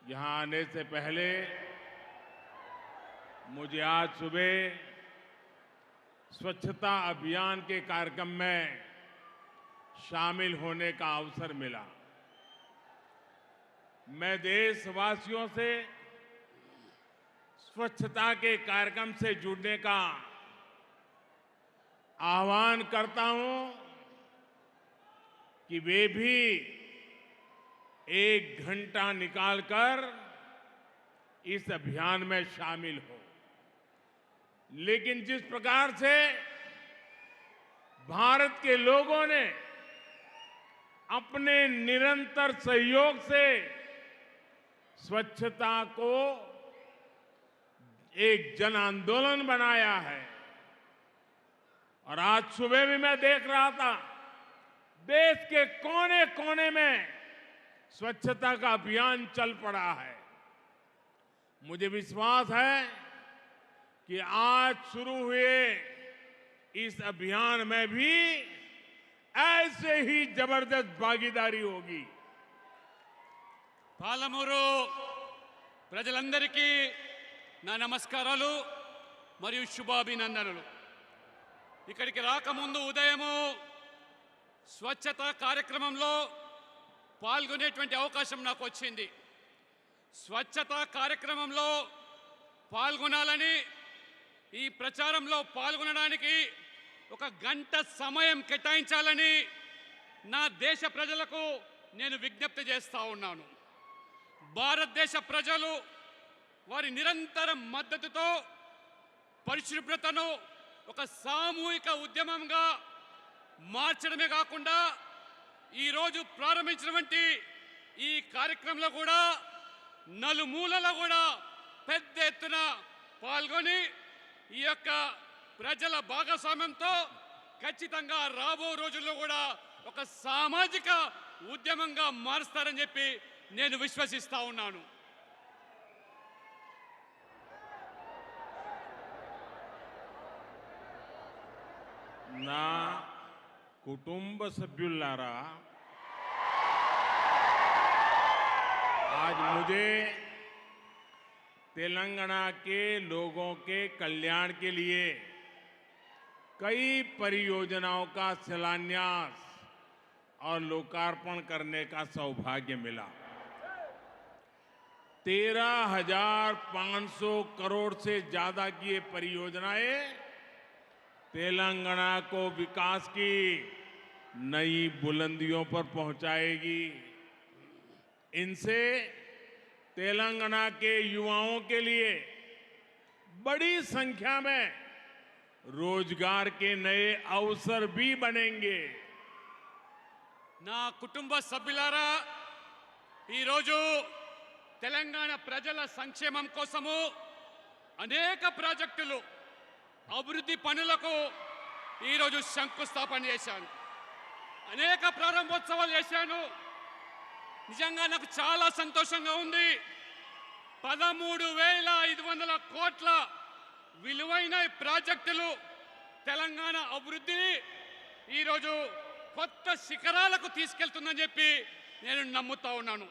यहाँ आने से पहले मुझे आज सुबह स्वच्छता अभियान के कार्यक्रम में शामिल होने का अवसर मिला। मैं देशवासियों से स्वच्छता के कार्यक्रम से जुड़ने का आह्वान करता हूं कि वे भी 1 घंटा निकालकर इस अभियान में शामिल हो। लेकिन जिस प्रकार से भारत के लोगों ने अपने निरंतर सहयोग से स्वच्छता को एक जन आंदोलन बनाया है, और आज सुबह भी मैं देख रहा था देश के कोने कोने में स्वच्छता का अभियान चल पड़ा है। मुझे विश्वास है कि आज शुरू हुए इस अभियान में भी ऐसे ही जबरदस्त भागीदारी होगी। పాలమూరు ప్రజలందరికీ నా నమస్కారాలు మరియు శుభాభినందనలు। ఇక్కడికి రాకముందు ఉదయము స్వచ్ఛత కార్యక్రమంలో పాల్గొనేటువంటి అవకాశం నాకు వచ్చింది। స్వచ్ఛత కార్యక్రమంలో పాల్గొనాలని, ఈ ప్రచారంలో పాల్గొనడానికి 1 గంట సమయం కేటాయించాలని నా దేశ ప్రజలకు నేను విజ్ఞప్తి చేస్తా ఉన్నాను। భారతదేశ ప్రజలు వారి నిరంతర మద్దతుతో పరిశుభ్రతను ఒక సామూహిక ఉద్యమంగా మార్చడమే కాకుండా ఈరోజు ప్రారంభించినటువంటి ఈ కార్యక్రమంలో కూడా నలుమూలల కూడా పెద్ద ఎత్తున పాల్గొని ఈ యొక్క ప్రజల భాగస్వామ్యంతో ఖచ్చితంగా రాబో రోజుల్లో కూడా ఒక సామాజిక ఉద్యమంగా మారుస్తారని చెప్పి నేను విశ్వసిస్తా ఉన్నాను। నా కుటుంబ సభ్యులారా, आज मुझे तेलंगाना के लोगों के कल्याण के लिए कई परियोजनाओं का शिलान्यास और लोकार्पण करने का सौभाग्य मिला। 13,500 करोड़ से ज्यादा की ये परियोजनाएं तेलंगाना को विकास की नई बुलंदियों पर पहुंचाएगी। इनसे तेलंगाना के युवाओं के लिए बड़ी संख्या में रोजगार के नए अवसर भी बनेंगे। నా కుటుంబ సభ్యులారా, ఈరోజు తెలంగాణ ప్రజల సంక్షేమం కోసము అనేక ప్రాజెక్టులు, అభివృద్ధి పనులకు ఈరోజు శంకుస్థాపన చేశాను, అనేక ప్రారంభోత్సవాలు చేశాను। నిజంగా నాకు చాలా సంతోషంగా ఉంది। 13,500 కోట్ల విలువైన ప్రాజెక్టులు తెలంగాణ అభివృద్ధిని ఈరోజు కొత్త శిఖరాలకు తీసుకెళ్తుందని చెప్పి నేను నమ్ముతా ఉన్నాను।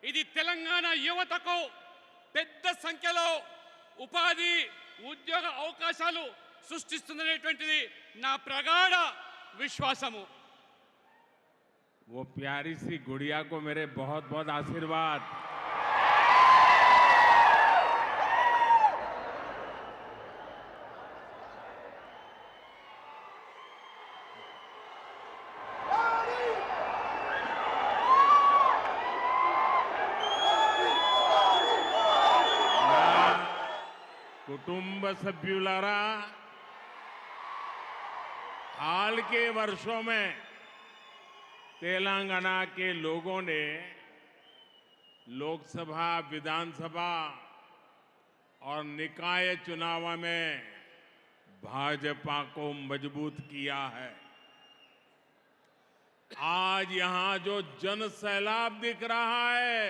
ఇది తెలంగాణ యువతకు పెద్ద సంఖ్యలో ఉపాధి, ఉద్యోగ అవకాశాలు సృష్టిస్తుందనేటువంటిది నా ప్రగాఢ విశ్వాసము। वो प्यारी सी गुड़िया को मेरे बहुत बहुत आशीर्वाद। कुटुंब सभ्युलारा, हाल के वर्षों में तेलंगाना के लोगों ने लोकसभा, विधानसभा और निकाय चुनाव में भाजपा को मजबूत किया है। आज यहां जो जन सैलाब दिख रहा है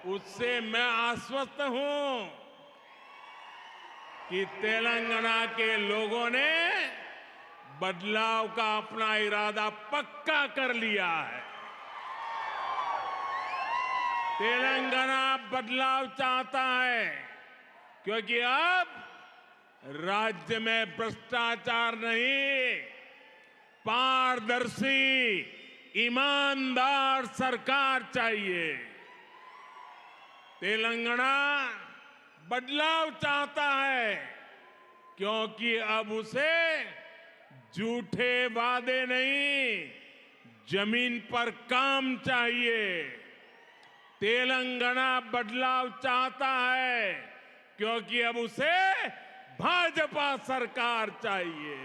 उससे मैं आश्वस्त हूं कि तेलंगाना के लोगों ने बदलाव का अपना इरादा पक्का कर लिया है। तेलंगाना बदलाव चाहता है क्योंकि अब राज्य में भ्रष्टाचार नहीं, पारदर्शी ईमानदार सरकार चाहिए। तेलंगाना बदलाव चाहता है क्योंकि अब उसे झूठे वादे नहीं, जमीन पर काम चाहिए। तेलंगाना बदलाव चाहता है क्योंकि अब उसे भाजपा सरकार चाहिए।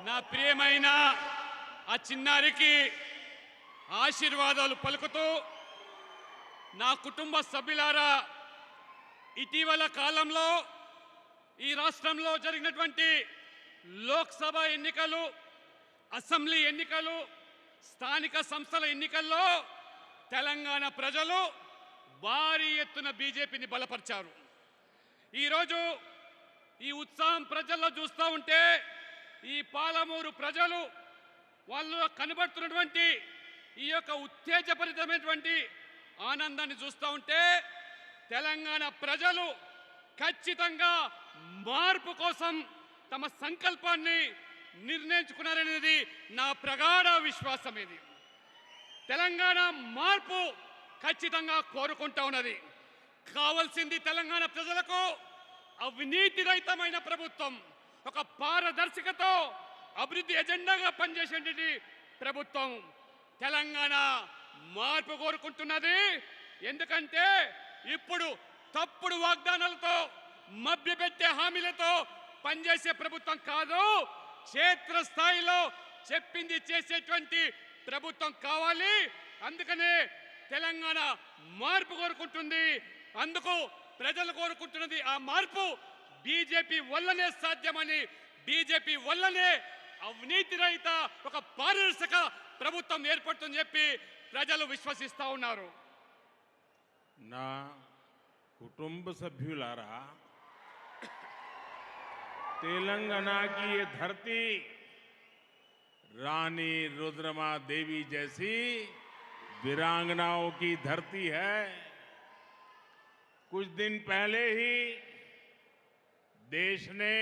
నా ప్రియమైన ఆ చిన్నారికి ఆశీర్వాదాలు పలుకుతూ నా కుటుంబ సభ్యులారా, ఇటీవల కాలంలో ఈ రాష్ట్రంలో జరిగినటువంటి లోక్సభ ఎన్నికలు, అసెంబ్లీ ఎన్నికలు, స్థానిక సంస్థల ఎన్నికల్లో తెలంగాణ ప్రజలు భారీ ఎత్తున బీజేపీని బలపరిచారు. ఈరోజు ఈ ఉత్సాహం ప్రజల్లో చూస్తూ ఉంటే, ఈ పాలమూరు ప్రజలు వాళ్ళు కనబడుతున్నటువంటి ఈ యొక్క ఉత్తేజభరితమైనటువంటి ఆనందాన్ని చూస్తూ ఉంటే, తెలంగాణ ప్రజలు ఖచ్చితంగా మార్పు కోసం తమ సంకల్పాన్ని నిర్ణయించుకున్నారనేది నా ప్రగాఢ విశ్వాసం. ఇది తెలంగాణ మార్పు ఖచ్చితంగా కోరుకుంటా ఉన్నది. కావాల్సింది తెలంగాణ ప్రజలకు అవినీతి రహితమైన ప్రభుత్వం, ఒక పారదర్శకతో అభివృద్ధి ఎజెండాగా పనిచేసేటువంటి ప్రభుత్వం. తెలంగాణ మార్పు కోరుకుంటున్నది. ఎందుకంటే ఇప్పుడు తప్పుడు వాగ్దానాలతో, మభ్యపెట్టే హామీలతో పనిచేసే ప్రభుత్వం కాదు, క్షేత్రస్థాయిలో చెప్పింది చేసేటువంటి ప్రభుత్వం కావాలి. అందుకనే తెలంగాణ మార్పు కోరుకుంటుంది. అందుకు ప్రజలు కోరుకుంటున్నది ఆ మార్పు బీజేపీ వల్లనే సాధ్యమని, బీజేపీ వల్లనే అవినీతి రహిత ఒక పారదర్శక ప్రభుత్వం ఏర్పడుతుందని చెప్పి ప్రజలు విశ్వసిస్తా ఉన్నారు. నా కుటుంబ సభ్యులారా, तेलंगाना की ये धरती रानी रुद्रमा देवी जैसी वीरांगनाओं की धरती है। कुछ दिन पहले ही देश ने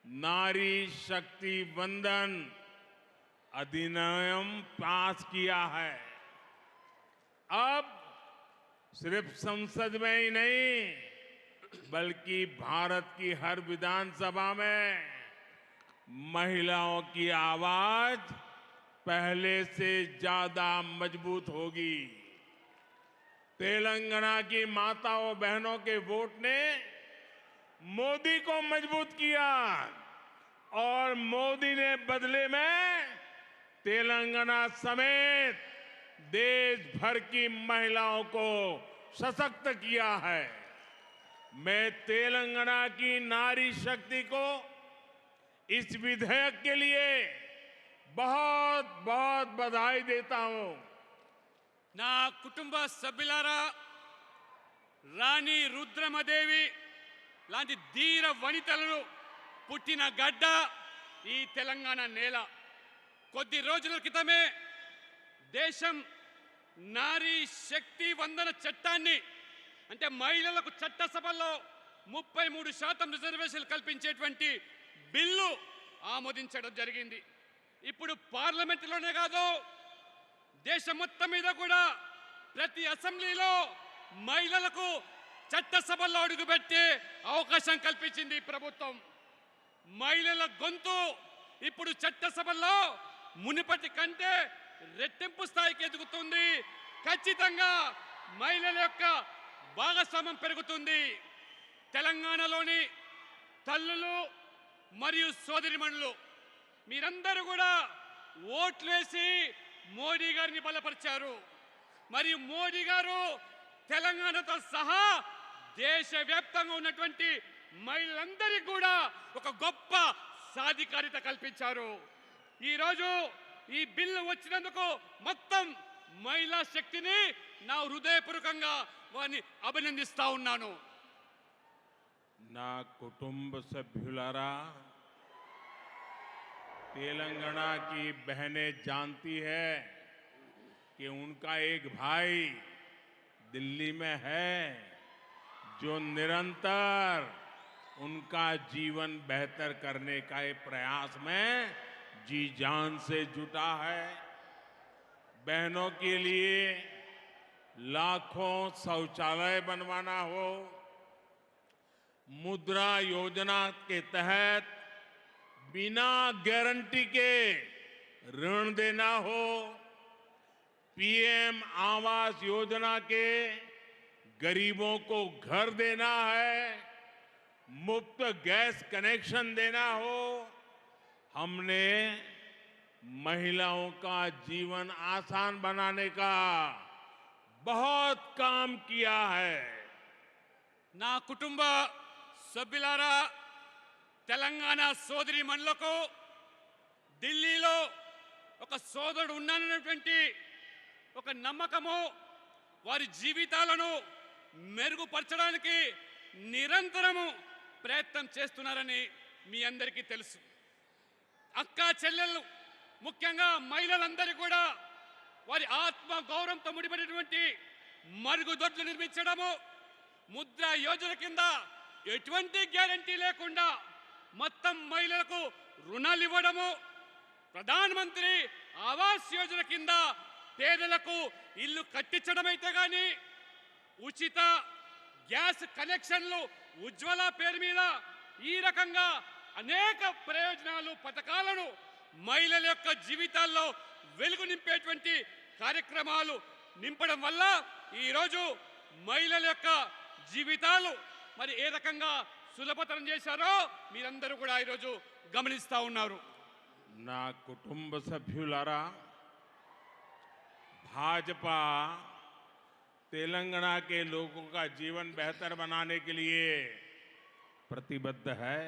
नारी शक्ति वंदन अधिनियम पास किया है। अब सिर्फ संसद में ही नहीं बल्कि भारत की हर विधानसभा में महिलाओं की आवाज पहले से ज्यादा मजबूत होगी। तेलंगाना की माताओं बहनों के वोट ने मोदी को मजबूत किया और मोदी ने बदले में तेलंगाना समेत देश भर की महिलाओं को सशक्त किया है। मैं तेलंगाना की नारी शक्ति को इस विधेयक के लिए बहुत बहुत बधाई देता हूं। నా కుటుంబ సభ్యులారా, రాణి రుద్రమదేవి లాంటి ధీర వనితలను పుట్టిన గడ్డ ఈ తెలంగాణ నేల. కొద్ది రోజుల క్రితమే దేశం నారీ శక్తి వందన చట్టాన్ని, అంటే మహిళలకు చట్టసభల్లో 33% రిజర్వేషన్లు కల్పించేటువంటి బిల్లు ఆమోదించడం జరిగింది. ఇప్పుడు పార్లమెంటులోనే కాదు, దేశం మొత్తం మీద కూడా ప్రతి అసెంబ్లీలో మహిళలకు చట్టసభల్లో అడుగుపెట్టే అవకాశం కల్పించింది ఈ ప్రభుత్వం. మహిళల గొంతు ఇప్పుడు చట్టసభల్లో మునుపటి కంటే రెట్టింపు స్థాయికి ఎదుగుతుంది. ఖచ్చితంగా మహిళల యొక్క భాగస్వామ్యం పెరుగుతుంది. తెలంగాణలోని తల్లులు మరియు సోదరిమణులు మీరందరూ కూడా ఓట్లు వేసి మోడీ గారిని బలపరిచారు. మరియు మోడీ గారు తెలంగాణతో సహా దేశవ్యాప్తంగా ఉన్నటువంటి మహిళలందరికీ కూడా ఒక గొప్ప సాధికారిత కల్పించారు. ఈరోజు ఈ బిల్లు వచ్చినందుకు మొత్తం మహిళా శక్తిని నా హృదయపూర్వకంగా వారిని అభినందిస్తా ఉన్నాను. నా कुटुंब सभ्युलारा, तेलंगाना की बहनें जानती है कि उनका एक भाई दिल्ली में है जो निरंतर उनका जीवन बेहतर करने का एक प्रयास में जी जान से जुटा है। बहनों के लिए लाखों शौचालय बनवाना हो, मुद्रा योजना के तहत बिना गारंटी के ऋण देना हो, पीएम आवास योजना के गरीबों को घर देना है, मुफ्त गैस कनेक्शन देना हो, हमने महिलाओं का जीवन आसान बनाने का बहुत काम किया है। నా కుటుంబ సభ్యులారా, తెలంగాణ సోదరి మనులకు ఢిల్లీలో ఒక సోదరుడు ఉన్నానన్నటువంటి ఒక నమ్మకము, వారి జీవితాలను మెరుగుపరచడానికి నిరంతరము ప్రయత్నం చేస్తున్నారని మీ అందరికీ తెలుసు. అక్క చెల్లెళ్ళు, ముఖ్యంగా మహిళలందరూ కూడా వారి ఆత్మ గౌరవంతో ముడిపడినటువంటి మరుగుదొడ్లు నిర్మించడము, ముద్రా యోజన కింద ఎటువంటి గ్యారంటీ లేకుండా మొత్తం మహిళలకు రుణాలు ఇవ్వడము, ప్రధానమంత్రి ఆవాస్ యోజన కింద పేదలకు ఇల్లు కట్టించడమైతే కానీ, ఉచిత గ్యాస్ కనెక్షన్లు ఉజ్వల పేరు మీద ఈ రకంగా అనేక ప్రయోజనాలు, పథకాలను మహిళల యొక్క జీవితాల్లో వెలుగు నింపేటువంటి కార్యక్రమాలు నింపడం వల్ల ఈరోజు మహిళల యొక్క జీవితాలు మరి ఏ రకంగా సులభతరం చేశారో మీరందరూ కూడా ఈరోజు గమనిస్తూ ఉన్నారు. నా కుటుంబ సభ్యులారా, भाजपा तेलंगाना के लोगों का जीवन बेहतर बनाने के लिए प्रतिबद्ध है।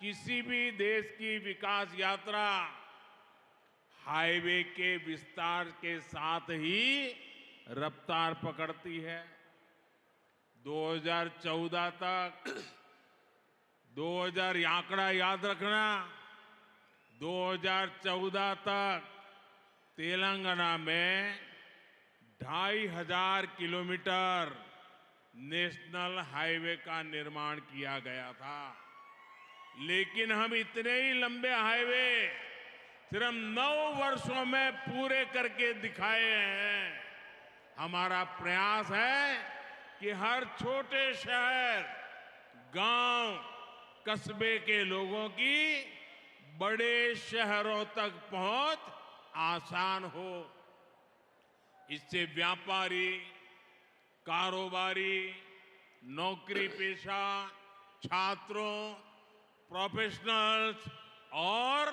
किसी भी देश की विकास यात्रा हाईवे के विस्तार के साथ ही रफ्तार पकड़ती है। 2014 तक 2000 आंकड़ा याद रखना, 2014 तक तेलंगाना में 2500 किलोमीटर नेशनल हाईवे का निर्माण किया गया था। लेकिन हम इतने ही लंबे हाईवे सिर्फ 9 वर्षों में पूरे करके दिखाए हैं। हमारा प्रयास है कि हर छोटे शहर, गांव, कस्बे के लोगों की बड़े शहरों तक पहुंच आसान हो। इससे व्यापारी, कारोबारी, नौकरी पेशा, छात्रों, प्रोफेशनल्स और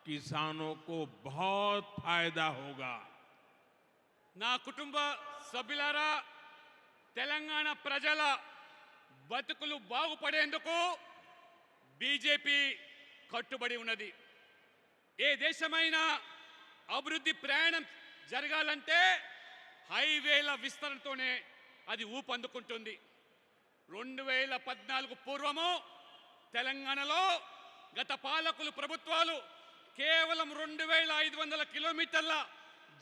किसानों को बहुत फायदा होगा। నా కుటుంబ సభ్యులారా, తెలంగాణ ప్రజల బతుకులు బాగుపడేందుకు బీజేపీ కట్టుబడి ఉన్నది. ఏ దేశమైనా అభివృద్ధి ప్రయాణం జరగాలంటే హైవేల విస్తరణతోనే అది ఊపందుకుంటుంది. 2014 పూర్వము తెలంగాణలో గత పాలకులు ప్రభుత్వాలు కేవలం 2500 కిలోమీటర్ల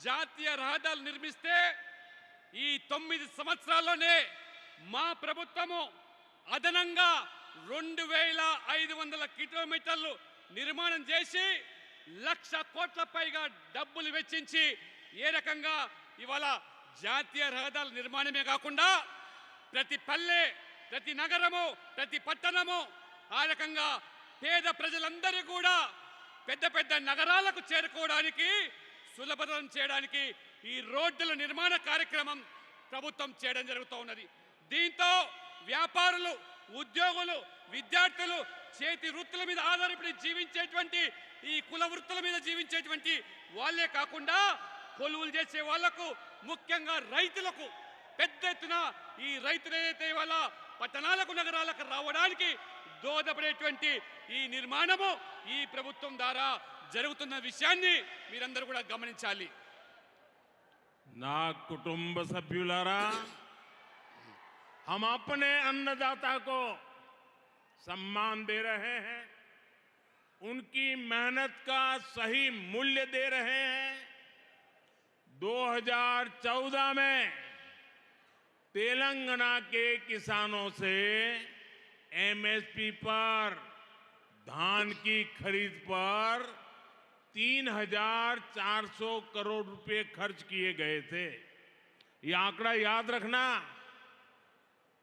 జాతీయ రహదారులు నిర్మిస్తే ఈ 9 సంవత్సరాల్లోనే మా ప్రభుత్వము అదనంగా 2500 కిలోమీటర్లు నిర్మాణం చేసి 1,00,000 కోట్ల పైగా డబ్బులు వెచ్చించి ఏ రకంగా ఇవాళ జాతీయ రహదారుల నిర్మాణమే కాకుండా ప్రతి పల్లె, ప్రతి నగరము, ప్రతి పట్టణము ఆ రకంగా పేద ప్రజలందరూ కూడా పెద్ద పెద్ద నగరాలకు చేరుకోవడానికి సులభతరం చేయడానికి ఈ రోడ్డుల నిర్మాణ కార్యక్రమం ప్రభుత్వం చేయడం జరుగుతూ ఉన్నది. దీంతో వ్యాపారులు, ఉద్యోగులు, విద్యార్థులు, చేతి వృత్తుల మీద ఆధారపడి జీవించేటువంటి ఈ కుల వృత్తుల మీద జీవించేటువంటి వాళ్ళే కాకుండా కొలువులు చేసే వాళ్లకు, ముఖ్యంగా రైతులకు పెద్ద ఎత్తున ఈ రైతులు ఏదైతే ఇవాళ పట్టణాలకు, నగరాలకు రావడానికి దోహదపడేటువంటి ఈ నిర్మాణము ఈ ప్రభుత్వం ద్వారా జరుగుతున్న విషయాన్ని మీరందరూ కూడా గమనించాలి. నా కుటుంబ సభ్యులారా, हम अपने अन्नदाता को सम्मान दे रहे हैं, उनकी मेहनत का सही मूल्य दे रहे हैं। 2014 में तेलंगाना के किसानों से एमएसपी पर, धान की खरीद पर 3,400 करोड़ रुपए खर्च किए गए थे। ये आंकड़ा याद रखना।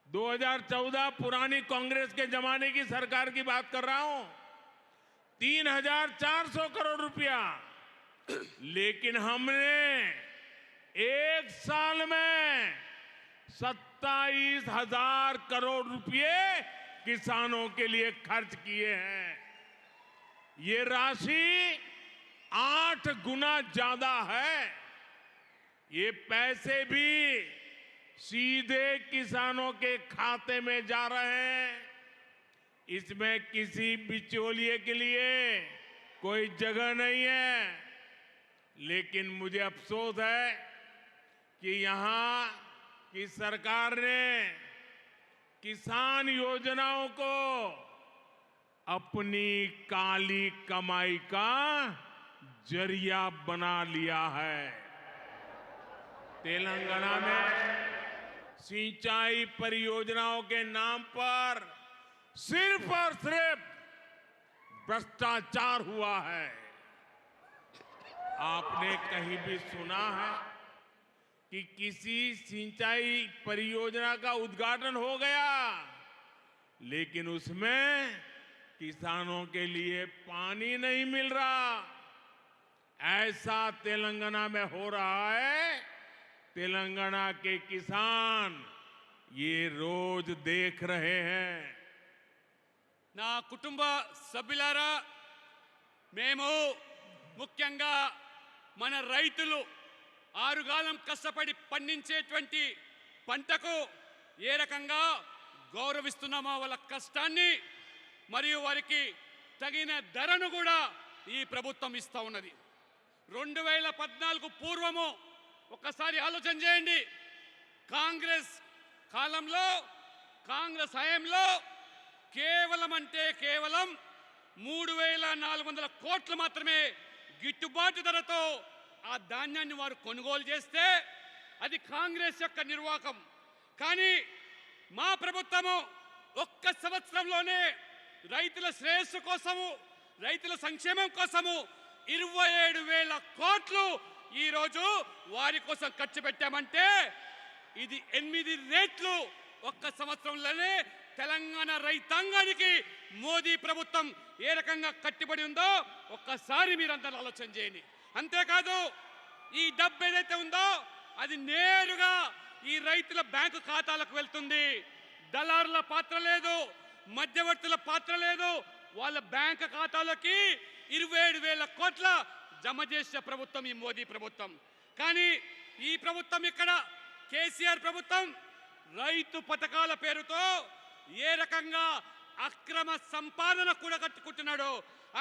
2014 पुरानी कांग्रेस के जमाने की सरकार की बात कर रहा हूं। 3,400 करोड़ रुपया। लेकिन हमने एक साल में 27,000 करोड़ रुपए किसानों के लिए खर्च किए हैं। ये राशि 8 गुना ज्यादा है। ये पैसे भी सीधे किसानों के खाते में जा रहे हैं। इसमें किसी बिचौलिए के लिए कोई जगह नहीं है। लेकिन मुझे अफसोस है कि यहां की सरकार ने किसान योजनाओं को अपनी काली कमाई का जरिया बना लिया है। तेलंगाना में सिंचाई परियोजनाओं के नाम पर सिर्फ और सिर्फ भ्रष्टाचार हुआ है। आपने कहीं भी सुना है कि किसी सिंचाई परियोजना का उद्घाटन हो गया, लेकिन उसमें किसानों के लिए पानी नहीं मिल रहा? ऐसा तेलंगाना में हो रहा है। तेलंगाना के किसान ये रोज देख रहे हैं। నా కుటుంబ సభ్యులారా, మేము ముఖ్యంగా మన రైతులు ఆరుగాలం కష్టపడి పండించేటువంటి పంటకు ఏ రకంగా గౌరవిస్తున్నామో వాళ్ళ కష్టాన్ని మరియు వారికి తగిన ధరను కూడా ఈ ప్రభుత్వం ఇస్తా ఉన్నది. 2014 పూర్వము ఒక్కసారి ఆలోచన చేయండి. కాంగ్రెస్ కాలంలో, కాంగ్రెస్ హయాంలో కేవలం 3,400 కోట్లు మాత్రమే గిట్టుబాటు ధరతో ఆ ధాన్యాన్ని వారు కొనుగోలు చేస్తే అది కాంగ్రెస్ యొక్క నిర్వాహకం. కానీ మా ప్రభుత్వము ఒక్క సంవత్సరంలోనే రైతుల శ్రేయస్సు కోసము, రైతుల సంక్షేమం కోసము 27,000 కోట్లు ఈరోజు వారి కోసం ఖర్చు పెట్టామంటే ఇది 8 రెట్లు ఒక్క సంవత్సరంలోనే తెలంగాణ రైతాంగానికి మోదీ ప్రభుత్వం ఏ రకంగా కట్టుబడి ఉందో ఒక్కసారి మీరందరూ ఆలోచన చేయండి. అంతేకాదు ఈ డబ్బు ఏదైతే ఉందో అది నేరుగా ఈ రైతుల బ్యాంకు ఖాతాలకు వెళ్తుంది. దళారుల పాత్ర లేదు, మధ్యవర్తుల పాత్ర లేదు. వాళ్ళ బ్యాంకు ఖాతాలోకి 27,000 కోట్ల జమ చేసే ప్రభుత్వం ఈ మోదీ ప్రభుత్వం. కానీ ఈ ప్రభుత్వం ఇక్కడ కేసీఆర్ ప్రభుత్వం రైతు పథకాల పేరుతో ఏ రకంగా అక్రమ సంపాదన కూడా కట్టుకుంటున్నాడో,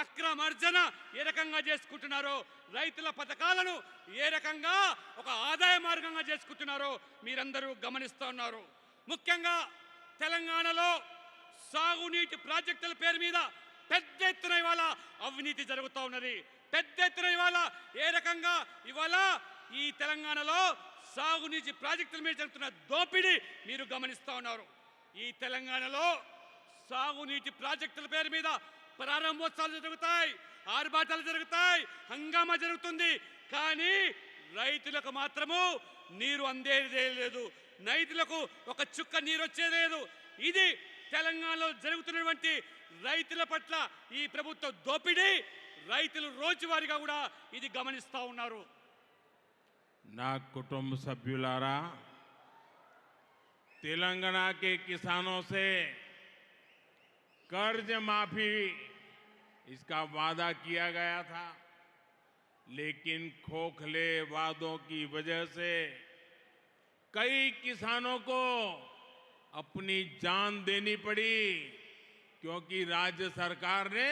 అక్రమ అర్జన ఏ రకంగా చేసుకుంటున్నారో, రైతుల పథకాలను ఏ రకంగా ఒక ఆదాయ మార్గంగా చేసుకుంటున్నారో మీరందరూ గమనిస్తూ ఉన్నారు. ముఖ్యంగా తెలంగాణలో సాగునీటి ప్రాజెక్టుల పేరు మీద పెద్ద ఎత్తున ఇవాళ అవినీతి జరుగుతూ ఉన్నది. పెద్ద ఎత్తున ఇవాళ ఏ రకంగా ఇవాళ ఈ తెలంగాణలో సాగునీటి ప్రాజెక్టుల మీద జరుగుతున్న దోపిడీ మీరు గమనిస్తూ ఉన్నారు. ఈ తెలంగాణలో సాగునీటి ప్రాజెక్టుల పేరు మీద ప్రారంభోత్సవాలు జరుగుతాయి, ఆర్భాటాలు జరుగుతాయి, హంగామా జరుగుతుంది. కానీ రైతులకు మాత్రము నీరు అందేదే లేదు, రైతులకు ఒక చుక్క నీరు వచ్చేదే లేదు. ఇది తెలంగాణలో జరుగుతున్నటువంటి రైతుల పట్ల ఈ ప్రభుత్వ దోపిడీ రైతులు రోజువారీగా కూడా ఇది గమనిస్తూ ఉన్నారు. నా కుటుంబ సభ్యులారా, तेलंगाना के किसानों से कर्ज माफी इसका वादा किया गया था, लेकिन खोखले वादों की वजह से कई किसानों को अपनी जान देनी पड़ी, क्योंकि राज्य सरकार ने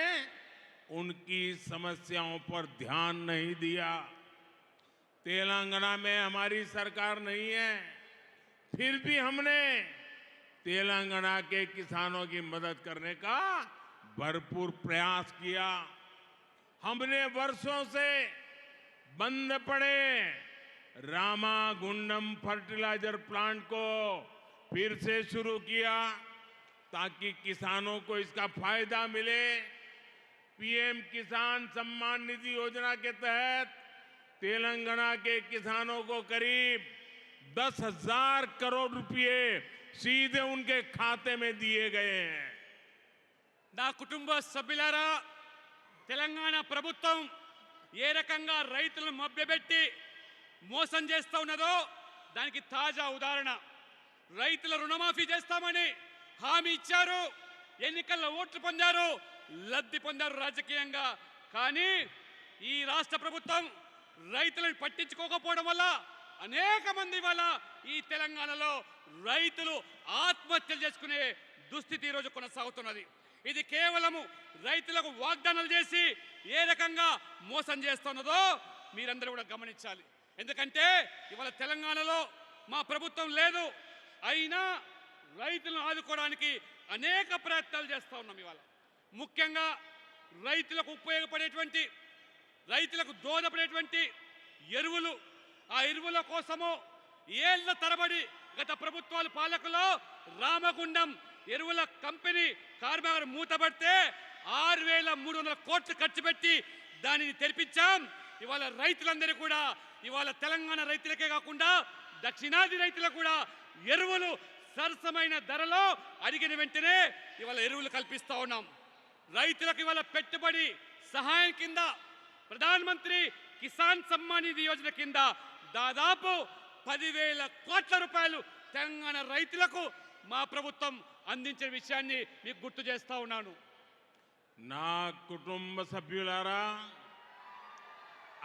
उनकी समस्याओं पर ध्यान नहीं दिया। तेलंगाना में हमारी सरकार नहीं है, फिर भी हमने तेलंगाना के किसानों की मदद करने का भरपूर प्रयास किया। हमने वर्षों से बंद पड़े रामागुंडम फर्टिलाइजर प्लांट को फिर से शुरू किया ताकि किसानों को इसका फायदा मिले। पीएम किसान सम्मान निधि योजना के तहत तेलंगाना के किसानों को करीब 10,000 करोड़ रुपए सीधे उनके खाते में दिए गए हैं। నా కుటుంబ సభ్యులారా, తెలంగాణ ప్రభుత్వం ఏ రకంగా రైతులను మభ్యపెట్టి మోసం చేస్తూ ఉన్నదో దానికి తాజా ఉదాహరణ. రైతుల రుణమాఫీ చేస్తామని హామీ ఇచ్చారు, ఎన్నికల్లో ఓట్లు పొందారు, లబ్ధి పొందారు రాజకీయంగా. కానీ ఈ రాష్ట్ర ప్రభుత్వం రైతులను పట్టించుకోకపోవడం వల్ల అనేక మంది వల్ల ఈ తెలంగాణలో రైతులు ఆత్మహత్యలు చేసుకునే దుస్థితి ఈరోజు కొనసాగుతున్నది. ఇది కేవలము రైతులకు వాగ్దానాలు చేసి ఏ రకంగా మోసం చేస్తున్నదో మీరందరూ కూడా గమనించాలి. ఎందుకంటే ఇవాళ తెలంగాణలో మా ప్రభుత్వం లేదు, అయినా రైతులను ఆదుకోవడానికి అనేక ప్రయత్నాలు చేస్తూ ఉన్నాం. ఇవాళ ముఖ్యంగా రైతులకు ఉపయోగపడేటువంటి, రైతులకు దోహదపడేటువంటి ఎరువులు, ఆ ఎరువుల కోసము ఏళ్ల తరబడి గత ప్రభుత్వాల పాలకులో రామగుండం ఎరువుల కంపెనీ కార్మికులు మూతపడితే 6,300 కోట్లు ఖర్చు పెట్టి దానిని తెరిపించాం. ఇవాళ రైతులందరూ కూడా, ఇవాళ తెలంగాణ రైతులకే కాకుండా దక్షిణాది రైతులకు కూడా ఎరువులు సరసమైన ధరలో అడిగిన వెంటనే ఇవాళ ఎరువులు కల్పిస్తూ ఉన్నాం. రైతులకు ఇవాళ పెట్టుబడి సహాయం కింద ప్రధానమంత్రి కిసాన్ సమ్మాన్ నిధి యోజన కింద దాదాపు 10,000 కోట్ల రూపాయలు తెలంగాణ రైతులకు మా ప్రభుత్వం అందించిన విషయాన్ని మీకు గుర్తు చేస్తా ఉన్నాను. నా కుటుంబ సభ్యులారా,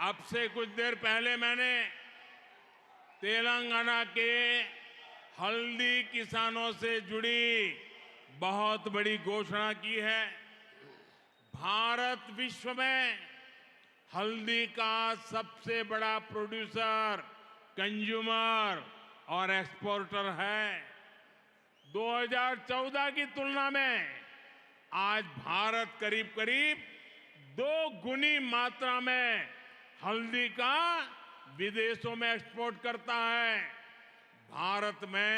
अब से कुछ देर पहले मैंने तेलंगाना के हल्दी किसानों से जुड़ी बहुत बड़ी घोषणा की है। भारत विश्व में हल्दी का सबसे बड़ा प्रोड्यूसर, कंज्यूमर और एक्सपोर्टर है। 2014 की तुलना में आज भारत करीब करीब 2 गुनी मात्रा में हल्दी का विदेशों में एक्सपोर्ट करता है। भारत में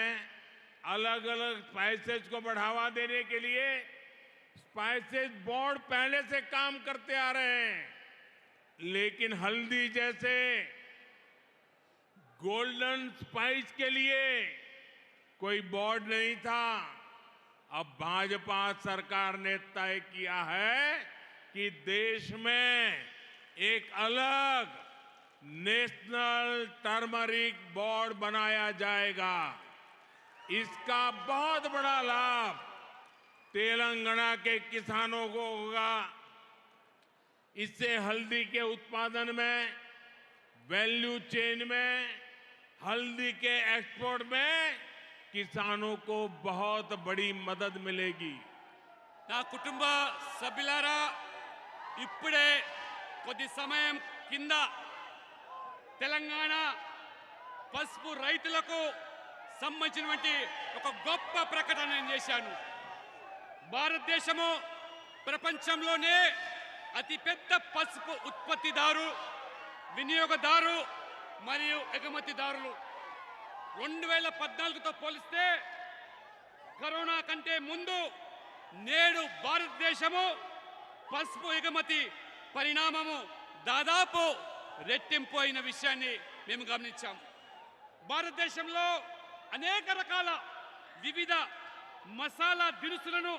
अलग अलग स्पाइसेज को बढ़ावा देने के लिए स्पाइसेज बोर्ड पहले से काम करते आ रहे हैं, लेकिन हल्दी जैसे गोल्डन स्पाइस के लिए कोई बोर्ड नहीं था। अब भाजपा सरकार ने तय किया है कि देश में एक अलग नेशनल टर्मरिक बोर्ड बनाया जाएगा। इसका बहुत बड़ा लाभ तेलंगाना के किसानों को होगा। इससे हल्दी के उत्पादन में, वैल्यू चेन में, हल्दी के एक्सपोर्ट में किसानों को बहुत बड़ी मदद मिलेगी। నా కుటుంబ సభ్యులారా, ఇప్పుడే కొద్ది సమయం కింద తెలంగాణ పసుపు రైతులకు సంబంధించినటువంటి ఒక గొప్ప ప్రకటన నేను చేశాను. భారతదేశము ప్రపంచంలోనే అతిపెద్ద పసుపు ఉత్పత్తిదారు, వినియోగదారు మరియు ఎగుమతిదారులు. 2014తో పోలిస్తే కరోనా కంటే ముందు నేడు భారతదేశము పసుపు ఎగుమతి పరిణామము దాదాపు రెట్టింపు అయిన విషయాన్ని మేము గమనించాం. భారతదేశంలో అనేక రకాల వివిధ మసాలా దినుసులను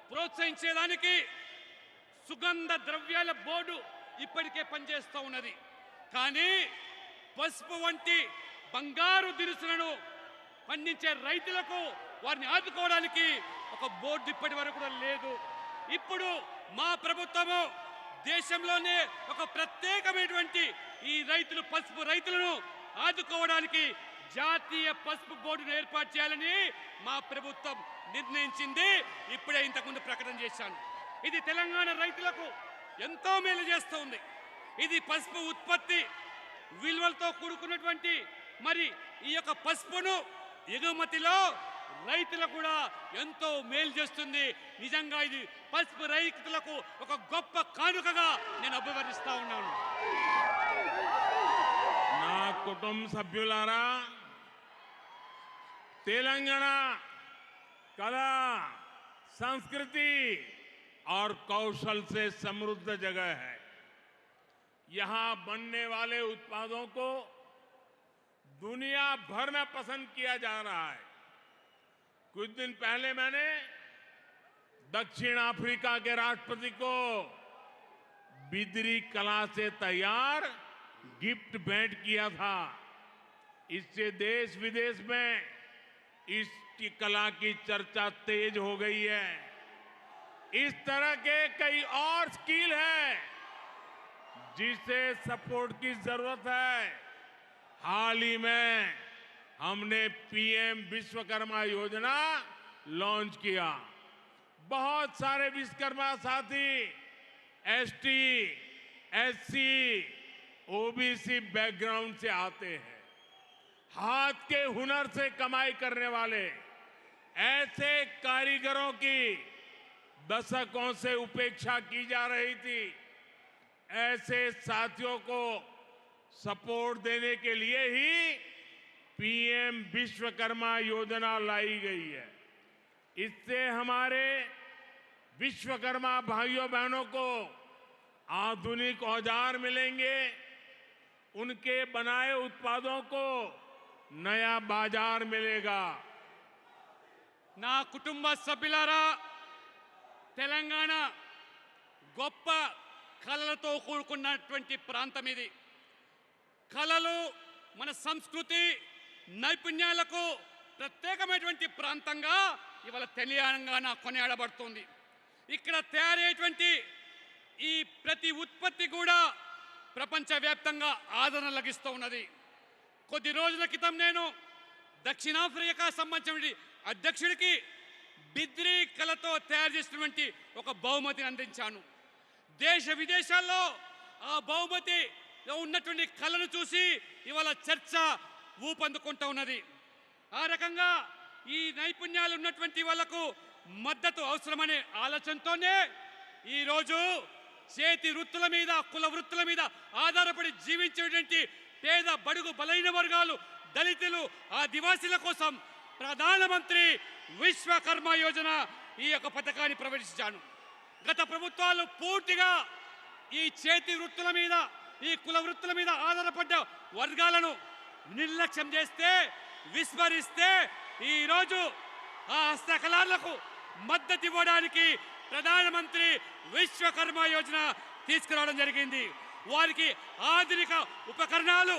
ప్రోత్సహించేదానికి సుగంధ ద్రవ్యాల బోర్డు ఇప్పటికే పనిచేస్తూ ఉన్నది. కానీ పసుపు వంటి బంగారు దినుసులను పండించే రైతులకు వారిని ఆదుకోవడానికి ఒక బోర్డు ఇప్పటి వరకు కూడా లేదు. ఇప్పుడు మా ప్రభుత్వము దేశంలోనే ఒక ప్రత్యేకమైనటువంటి ఈ రైతులు, పసుపు రైతులను ఆదుకోవడానికి జాతీయ పసుపు బోర్డును ఏర్పాటు చేయాలని మా ప్రభుత్వం నిర్ణయించింది. ఇప్పుడే ఇంతకుముందు ప్రకటన చేశాను. ఇది తెలంగాణ రైతులకు ఎంతో మేలు చేస్తూ ఉంది. ఇది పసుపు ఉత్పత్తి విలువలతో కూడుకున్నటువంటి మరి ఈ యొక్క పసుపును ఎగుమతిలో రైతులకు కూడా ఎంతో మేలు చేస్తుంది. నిజంగా ఇది పసుపు రైతులకు ఒక గొప్ప కానుకగా నేను అభివర్ణిస్తా ఉన్నాను. నా కుటుంబ సభ్యులారా, तेलंगाना कला, संस्कृति और कौशल से समृद्ध जगह है। यहां बनने वाले उत्पादों को दुनिया भर में पसंद किया जा रहा है। कुछ दिन पहले मैंने दक्षिण अफ्रीका के राष्ट्रपति को बिदरी कला से तैयार गिफ्ट भेंट किया था। इससे देश विदेश में इस कला की चर्चा तेज हो गई है। इस तरह के कई और स्किल हैं जिसे सपोर्ट की जरूरत है। हाल ही में हमने पीएम विश्वकर्मा योजना लॉन्च किया। बहुत सारे विश्वकर्मा साथी एसटी, एससी, ओबीसी बैकग्राउंड से आते हैं। हाथ के हुनर से कमाई करने वाले ऐसे कारीगरों की दशकों से उपेक्षा की जा रही थी। ऐसे साथियों को सपोर्ट देने के लिए ही पीएम विश्वकर्मा योजना लाई गई है। इससे हमारे विश्वकर्मा भाइयों बहनों को आधुनिक औजार मिलेंगे, उनके बनाए उत्पादों को नया बाजार मिलेगा। నా కుటుంబ సభ్యులారా, తెలంగాణ గొప్ప కళలతో కూడుకున్నటువంటి ప్రాంతం ఇది. కళలు మన సంస్కృతి నైపుణ్యాలకు ప్రత్యేకమైనటువంటి ప్రాంతంగా ఇవాళ తెలంగాణ కొనియాడబడుతుంది. ఇక్కడ తయారయ్యేటువంటి ఈ ప్రతి ఉత్పత్తి కూడా ప్రపంచవ్యాప్తంగా ఆదరణ లభిస్తూ ఉన్నది. కొద్ది రోజుల క్రితం నేను దక్షిణాఫ్రికా సంబంధించిన అధ్యక్షుడికి బిద్రీ కళతో తయారు చేసినటువంటి ఒక బహుమతిని అందించాను. దేశ విదేశాల్లో ఆ బహుమతిలో ఉన్నటువంటి కళను చూసి ఇవాళ చర్చ ఊపందుకుంటూ ఉన్నది. ఆ రకంగా ఈ నైపుణ్యాలు ఉన్నటువంటి వాళ్లకు మద్దతు అవసరమనే ఆలోచనతోనే ఈరోజు చేతి వృత్తుల మీద, కుల వృత్తుల మీద ఆధారపడి జీవించేటువంటి పేద బడుగు బలైన వర్గాలు, దళితులు, ఆదివాసీల కోసం ప్రధానమంత్రి విశ్వకర్మ యోజన ఈ యొక్క పథకాన్ని ప్రవేశించాను. గత ప్రభుత్వాలు పూర్తిగా ఈ చేతి వృత్తుల మీద, ఈ కుల వృత్తుల మీద ఆధారపడ్డ వర్గాలను నిర్లక్ష్యం చేస్తే, విస్మరిస్తే ఈరోజు ఆ హస్తకళలకు మద్దతు ఇవ్వడానికి ప్రధానమంత్రి విశ్వకర్మ యోజన తీసుకురావడం జరిగింది. వారికి ఆధునిక ఉపకరణాలు,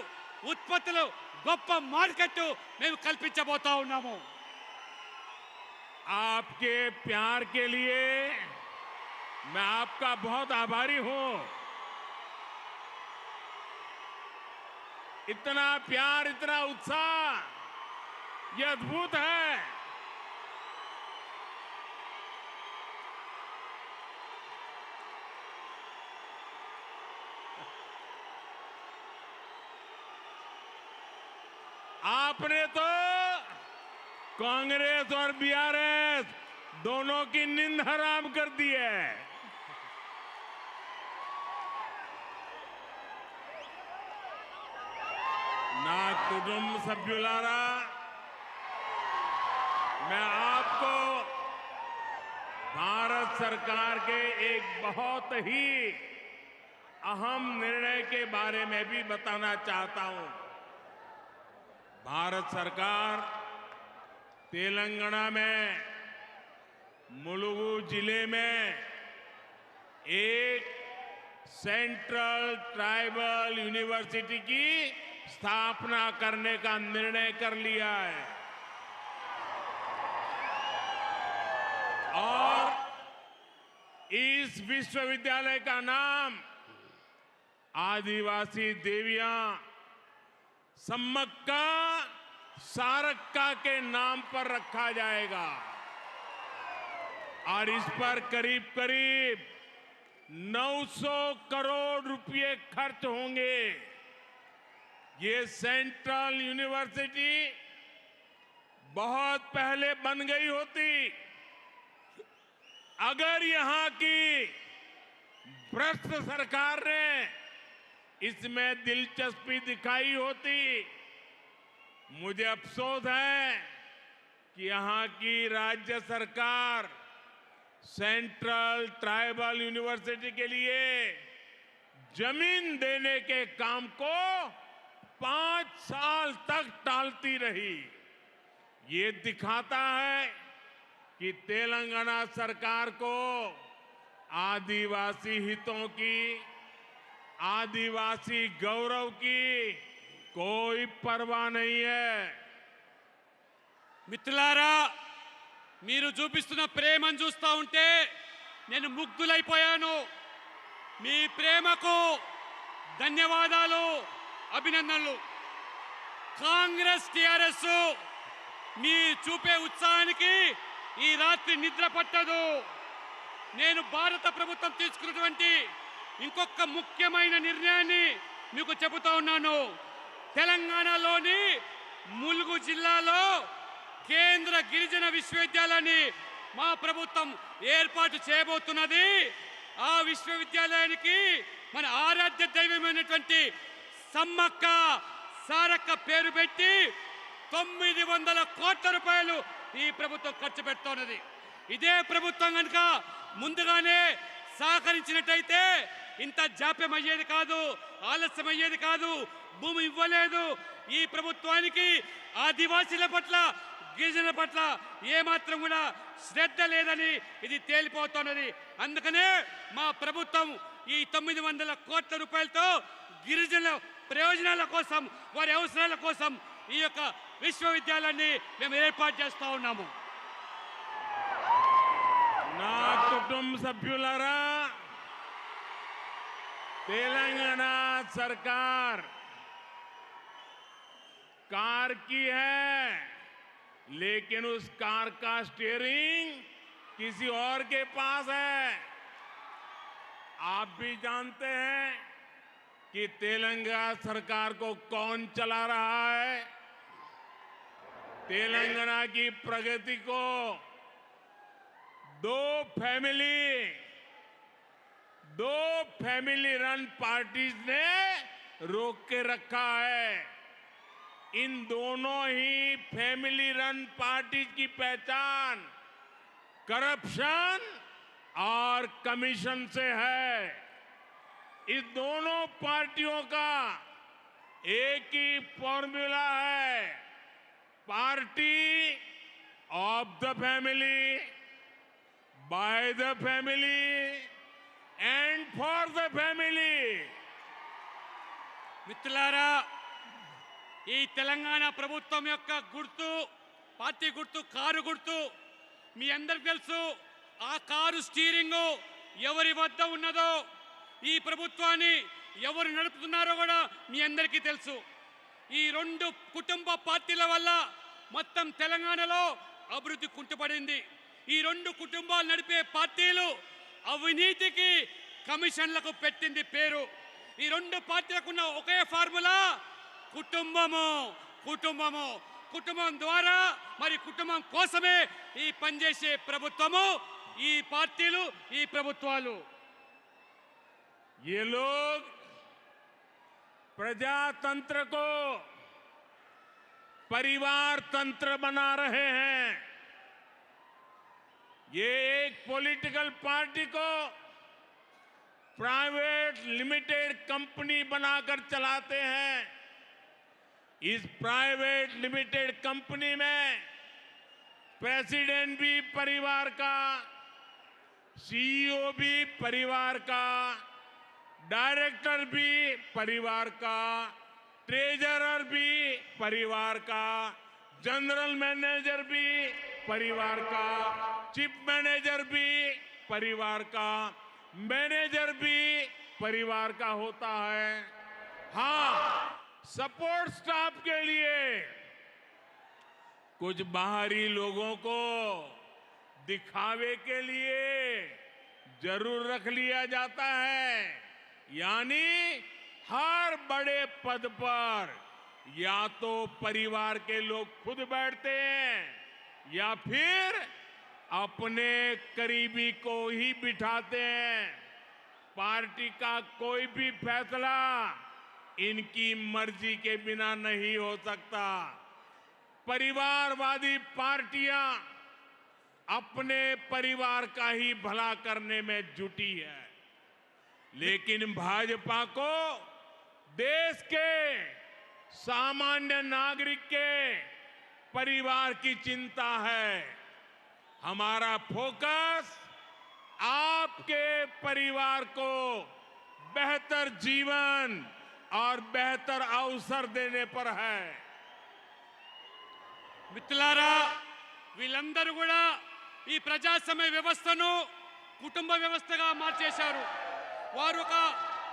ఉత్పత్తులు, గొప్ప మార్కెట్ మేము కల్పించబోతా ఉన్నాము. आपके प्यार के लिए मैं आपका बहुत आभारी हूं। इतना प्यार, इतना उत्साह, ये अद्भुत है। आपने तो कांग्रेस और बीआरएस दोनों की नींद हराम कर दी है। ना कुटुंब सभ्युलारा, मैं आपको भारत सरकार के एक बहुत ही अहम निर्णय के बारे में भी बताना चाहता हूं। भारत सरकार तेलंगाना में मुलुगु जिले में एक सेंट्रल ट्राइबल यूनिवर्सिटी की स्थापना करने का निर्णय कर लिया है और इस विश्वविद्यालय का नाम आदिवासी देवियां सम्मक्का सारक्का के नाम पर रखा जाएगा और इस पर करीब करीब 900 करोड़ रुपए खर्च होंगे। ये सेंट्रल यूनिवर्सिटी बहुत पहले बन गई होती अगर यहां की भ्रष्ट सरकार ने इसमें दिलचस्पी दिखाई होती। मुझे अफसोस है कि यहां की राज्य सरकार सेंट्रल ट्राइबल यूनिवर्सिटी के लिए जमीन देने के काम को 5 साल तक टालती रही। ये दिखाता है कि तेलंगाना सरकार को आदिवासी हितों की, आदिवासी गौरव की कोई परवाह नहीं है। మిత్రులారా, మీరు చూపిస్తున్న ప్రేమను చూస్తూ ఉంటే నేను ముగ్ధులైపోయాను. మీ ప్రేమకు ధన్యవాదాలు, అభినందనలు. కాంగ్రెస్ టిఆర్ఎస్ మీ చూపే ఉత్సాహానికి ఈ రాత్రి నిద్ర పట్టదు. నేను భారత ప్రభుత్వం తీసుకున్నటువంటి ఇంకొక ముఖ్యమైన నిర్ణయాన్ని మీకు చెబుతా ఉన్నాను. తెలంగాణలోని ములుగు జిల్లాలో కేంద్ర గిరిజన విశ్వవిద్యాలయాన్ని మా ప్రభుత్వం ఏర్పాటు చేయబోతున్నది. ఆ విశ్వవిద్యాలయానికి మన ఆరాధ్య దైవమైనటువంటి సమ్మక్క సారక్క పేరు పెట్టి 900 కోట్ల రూపాయలు ఈ ప్రభుత్వం ఖర్చు పెడుతున్నది. ఇదే ప్రభుత్వం కనుక ముందుగానే సహకరించినట్టయితే ఇంత జాప్యం అయ్యేది కాదు, ఆలస్యం అయ్యేది కాదు, భూమి ఇవ్వలేదు. ఈ ప్రభుత్వానికి ఆదివాసీల పట్ల, గిరిజనుల పట్ల ఏమాత్రం కూడా శ్రద్ధ లేదని ఇది తేలిపోతున్నది. అందుకనే మా ప్రభుత్వం ఈ 900 కోట్ల రూపాయలతో గిరిజనుల ప్రయోజనాల కోసం, వారి అవసరాల కోసం ఈ యొక్క విశ్వవిద్యాలయాన్ని మేము ఏర్పాటు చేస్తూ ఉన్నాము. నా కుటుంబ సభ్యులారా, तेलंगाना सरकार कार की है, लेकिन उस कार का स्टीयरिंग किसी और के पास है। आप भी जानते हैं कि तेलंगाना सरकार को कौन चला रहा है। तेलंगाना की प्रगति को दो फैमिली रन पार्टीज ने रोक के रखा है। इन दोनों ही फैमिली रन पार्टीज की पहचान करप्शन और कमीशन से है। इस दोनों पार्टियों का एक ही फॉर्मूला है, party of the family, by the family and for the family. మిత్రులారా, ఈ తెలంగాణ ప్రభుత్వం యొక్క గుర్తు, పార్టీ గుర్తు కారు గుర్తు. మీ అందరికి తెలుసు ఆ కారు స్టీరింగ్ ఎవరి వద్ద ఉన్నదో, ఈ ప్రభుత్వాన్ని ఎవరు నడుపుతున్నారో కూడా మీ అందరికీ తెలుసు. ఈ 2 కుటుంబ పార్టీల వల్ల మొత్తం తెలంగాణలో అభివృద్ధి కుంటుపడింది. ఈ 2 కుటుంబాలు నడిపే పార్టీలు అవినీతికి, కమిషన్లకు పెట్టింది పేరు. ఈ 2 పార్టీలకు ఉన్న ఒకే ఫార్ములా కుటుంబము. కుటుంబం ద్వారా, మరి కుటుంబం కోసమే ఈ పనిచేసే ప్రభుత్వము, ఈ పార్టీలు, ఈ ప్రభుత్వాలు. ये लोग प्रजातंत्र को परिवार तंत्र बना रहे हैं। ये एक पॉलिटिकल पार्टी को प्राइवेट लिमिटेड कंपनी बनाकर चलाते हैं। इस प्राइवेट लिमिटेड कंपनी में प्रेसिडेंट भी परिवार का, सीईओ भी परिवार का, डायरेक्टर भी परिवार का, ट्रेजरर भी परिवार का, जनरल मैनेजर भी परिवार का, चीफ मैनेजर भी परिवार का, मैनेजर भी परिवार का होता है। हाँ, सपोर्ट स्टाफ के लिए कुछ बाहरी लोगों को दिखावे के लिए जरूर रख लिया जाता है। यानी हर बड़े पद पर या तो परिवार के लोग खुद बैठते हैं या फिर अपने करीबी को ही बिठाते हैं। पार्टी का कोई भी फैसला इनकी मर्जी के बिना नहीं हो सकता। परिवारवादी पार्टियां अपने परिवार का ही भला करने में जुटी है, लेकिन भाजपा को देश के सामान्य नागरिक के परिवार की चिंता है। हमारा फोकस आपके परिवार को बेहतर जीवन और बेहतर अवसर देने पर है। మిత్రులారా, వీళ్ళందరూ కూడా ఈ ప్రజాస్వామ్య వ్యవస్థను కుటుంబ వ్యవస్థగా మార్చేశారు. వారు ఒక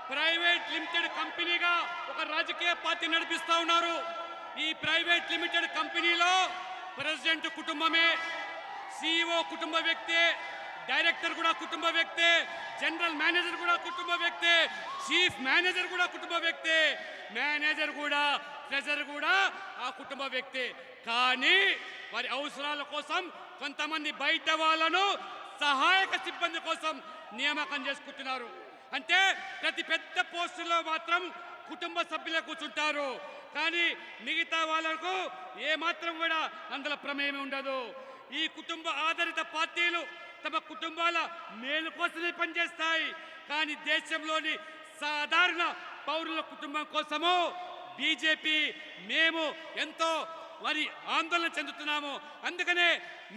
ప్రైవేట్ లిమిటెడ్ కంపెనీగా ఒక రాజకీయ పార్టీ నడిపిస్తూ ఉన్నారు. ఈ ప్రైవేట్ లిమిటెడ్ కంపెనీలో ప్రెసిడెంట్ కుటుంబమే, సిఇఓ కుటుంబ వ్యక్తే, డైరెక్టర్ కూడా కుటుంబ వ్యక్తే, జనరల్ మేనేజర్ కూడా కుటుంబ వ్యక్తే, చీఫ్ మేనేజర్ కూడా కుటుంబ వ్యక్తే, మేనేజర్ కూడా, ట్రెజరర్ కూడా ఆ కుటుంబ వ్యక్తే. కానీ వారి అవసరాల కోసం కొంతమంది బయట వాళ్ళను సహాయక సిబ్బంది కోసం నియామకం చేసుకుంటున్నారు. అంటే ప్రతి పెద్ద పోస్టులో మాత్రం కుటుంబ సభ్యులే కూర్చుంటారు, కానీ మిగతా వాళ్ళకు ఏమాత్రం కూడా అందులో ప్రమేయం ఉండదు. ఈ కుటుంబ ఆధారిత పార్టీలు తమ కుటుంబాల మేలు కోసమే పనిచేస్తాయి, కానీ దేశంలోని సాధారణ పౌరుల కుటుంబం కోసము బీజేపీ మేము ఎంతో మరి ఆందోళన చెందుతున్నాము. అందుకనే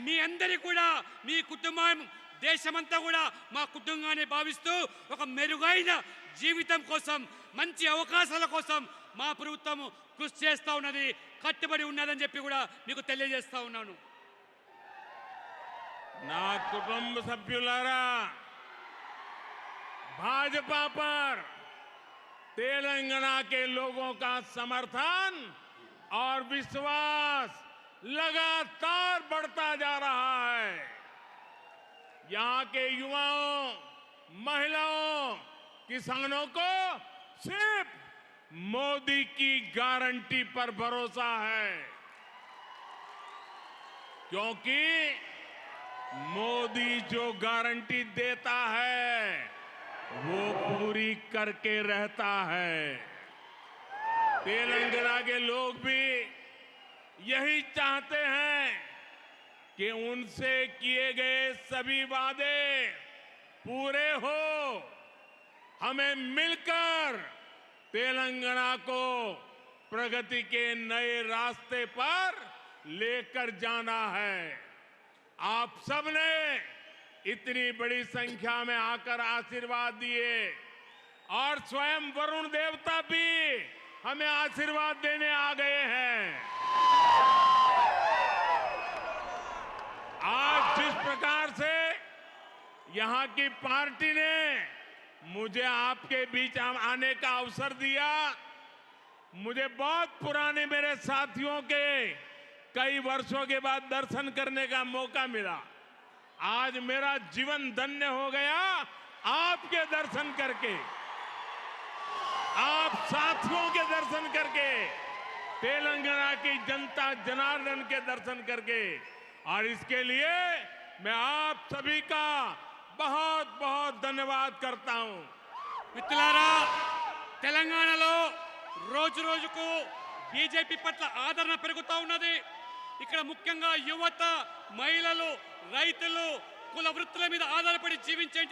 మీ అందరి కూడా మీ కుటుంబం దేశమంతా కూడా మా కుటుంబాన్ని భావిస్తూ ఒక మెరుగైన జీవితం కోసం, మంచి అవకాశాల కోసం మా ప్రభుత్వం కృషి చేస్తూ ఉన్నది, కట్టుబడి ఉన్నదని చెప్పి కూడా మీకు తెలియజేస్తా ఉన్నాను. నా కుటుంబ సభ్యులారా, भाजपा पर तेलंगाना के लोगों का समर्थन और विश्वास लगातार बढ़ता जा रहा है। यहाँ के युवाओं, महिलाओं, किसानों को सिर्फ मोदी की गारंटी पर भरोसा है, क्योंकि मोदी जो गारंटी देता है वो पूरी करके रहता है। तेलंगाना के लोग भी यही चाहते हैं कि उनसे किए गए सभी वादे पूरे हो। हमें मिलकर तेलंगाना को प्रगति के नए रास्ते पर लेकर जाना है। आप सबने इतनी बड़ी संख्या में आकर आशीर्वाद दिए और स्वयं वरुण देवता भी हमें आशीर्वाद देने आ गए हैं। आज जिस प्रकार से यहाँ की पार्टी ने मुझे आपके बीच आने का अवसर दिया, मुझे बहुत पुराने मेरे साथियों के कई वर्षों के बाद दर्शन करने का मौका मिला। आज मेरा जीवन धन्य हो गया आपके दर्शन करके, आप साथियों के दर्शन करके, तेलंगाना की जनता जनार्दन के दर्शन करके। और इसके लिए मैं आप सभी का बहुत बहुत धन्यवाद करता हूं। మిత్రులారా, తెలంగాణలో రోజు రోజుకు బీజేపీ పట్ల ఆదరణ పెరుగుతూ ఉన్నది. ఇక్కడ ముఖ్యంగా యువత, మహిళలు, రైతులు, కుల వృత్తుల మీద ఆధారపడి జీవించే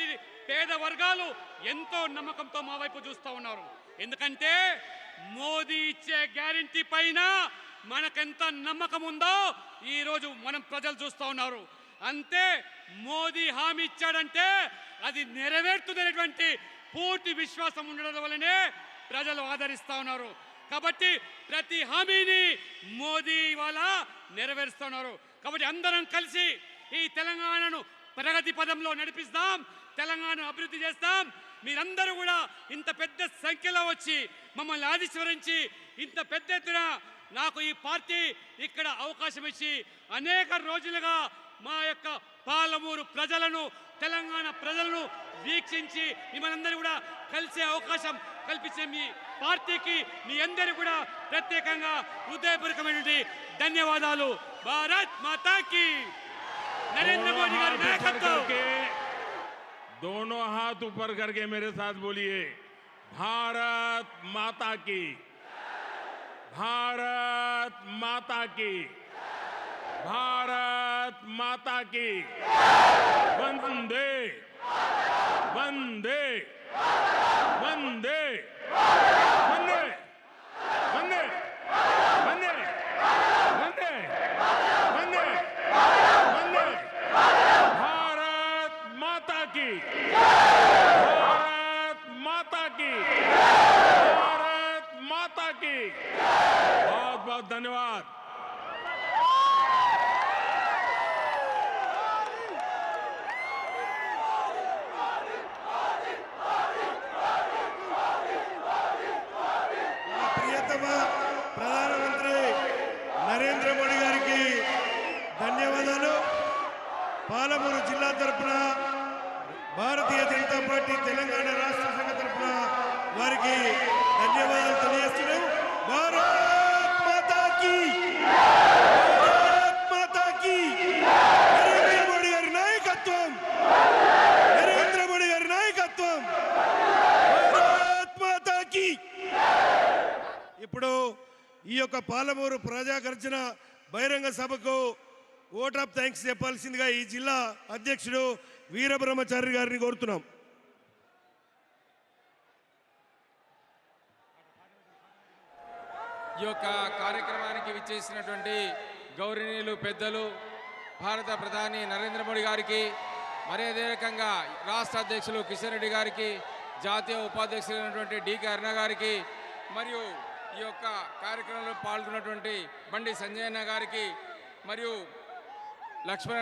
పేద వర్గాలు ఎంతో నమ్మకంతో మా వైపు చూస్తూ ఉన్నారు. ఎందుకంటే మోదీ ఇచ్చే గ్యారెంటీ పైన మనకెంత నమ్మకం ఉందో ఈ రోజు మనం ప్రజలు చూస్తూ ఉన్నారు. అంతే, మోదీ హామీ ఇచ్చాడంటే అది నెరవేరుతుందనేటువంటి పూర్తి విశ్వాసం ఉండడం వల్లనే ప్రజలు ఆదరిస్తూ ఉన్నారు. కాబట్టి ప్రతి హామీని మోదీ వాళ్ళ నెరవేరుస్తున్నారు. కాబట్టి అందరం కలిసి ఈ తెలంగాణను ప్రగతి పదంలో నడిపిస్తాం, తెలంగాణ అభివృద్ధి చేస్తాం. మీరందరూ కూడా ఇంత పెద్ద సంఖ్యలో వచ్చి మమ్మల్ని ఆశీర్వదించి ఇంత పెద్ద ఎత్తున నాకు ఈ పార్టీ ఇక్కడ అవకాశం ఇచ్చి అనేక రోజులుగా మా యొక్క పాలమూరు ప్రజలను, తెలంగాణ ప్రజలను వీక్షించి మిమ్మల్ని అందరూ కూడా కలిసే అవకాశం కల్పించే మీ పార్టీకి మీ అందరూ కూడా ప్రత్యేకంగా హృదయపూర్వకమైనటువంటి ధన్యవాదాలు. భారత్ మాతాకి नरेंद्र मोदी का नायकत्व। दोनों हाथ ऊपर करके मेरे साथ बोलिए, भारत माता की, भारत माता की, भारत माता की। वंदे वंदे वंदे वंदे वंदे वंदे वंदे वंदे वंदे। भारत माता की, भारत माता की, भारत माता की। बहुत बहुत धन्यवाद। ప్రియతమ ప్రధానమంత్రి నరేంద్ర మోడీ గారికి ధన్యవాదాలు. పాలమూరు జిల్లా తరపున భారతీయ జనతా పార్టీ తెలంగాణ రాష్ట్ర సంఘ తరపున వారికి ధన్యవాదాలు తెలియజేస్తున్నాం. భారత్ మాతా కీ, భారత్ మాతా కీ. నరేంద్ర మోడీ గారి నాయకత్వం, నరేంద్ర మోడీ గారి నాయకత్వం. భారత్ మాతా కీ. ఇప్పుడు ఈ యొక్క పాలమూరు ప్రజా గర్జన బహిరంగ సభకు ఓట్ ఆఫ్ థ్యాంక్స్ చెప్పాల్సిందిగా ఈ జిల్లా అధ్యక్షుడు వీరబ్రహ్మచారి గారిని కోరుతున్నాం. ఈ యొక్క కార్యక్రమానికి విచ్చేసినటువంటి గౌరవనీయులు పెద్దలు భారత ప్రధాని నరేంద్ర మోడీ గారికి, మరి అదే రకంగా రాష్ట్ర అధ్యక్షులు కిషన్ రెడ్డి గారికి, జాతీయ ఉపాధ్యక్షులైనటువంటి డికే అరుణ గారికి, మరియు ఈ యొక్క కార్యక్రమంలో పాల్గొన్నటువంటి బండి సంజయ్ అన్న గారికి, మరియు లక్ష్మణ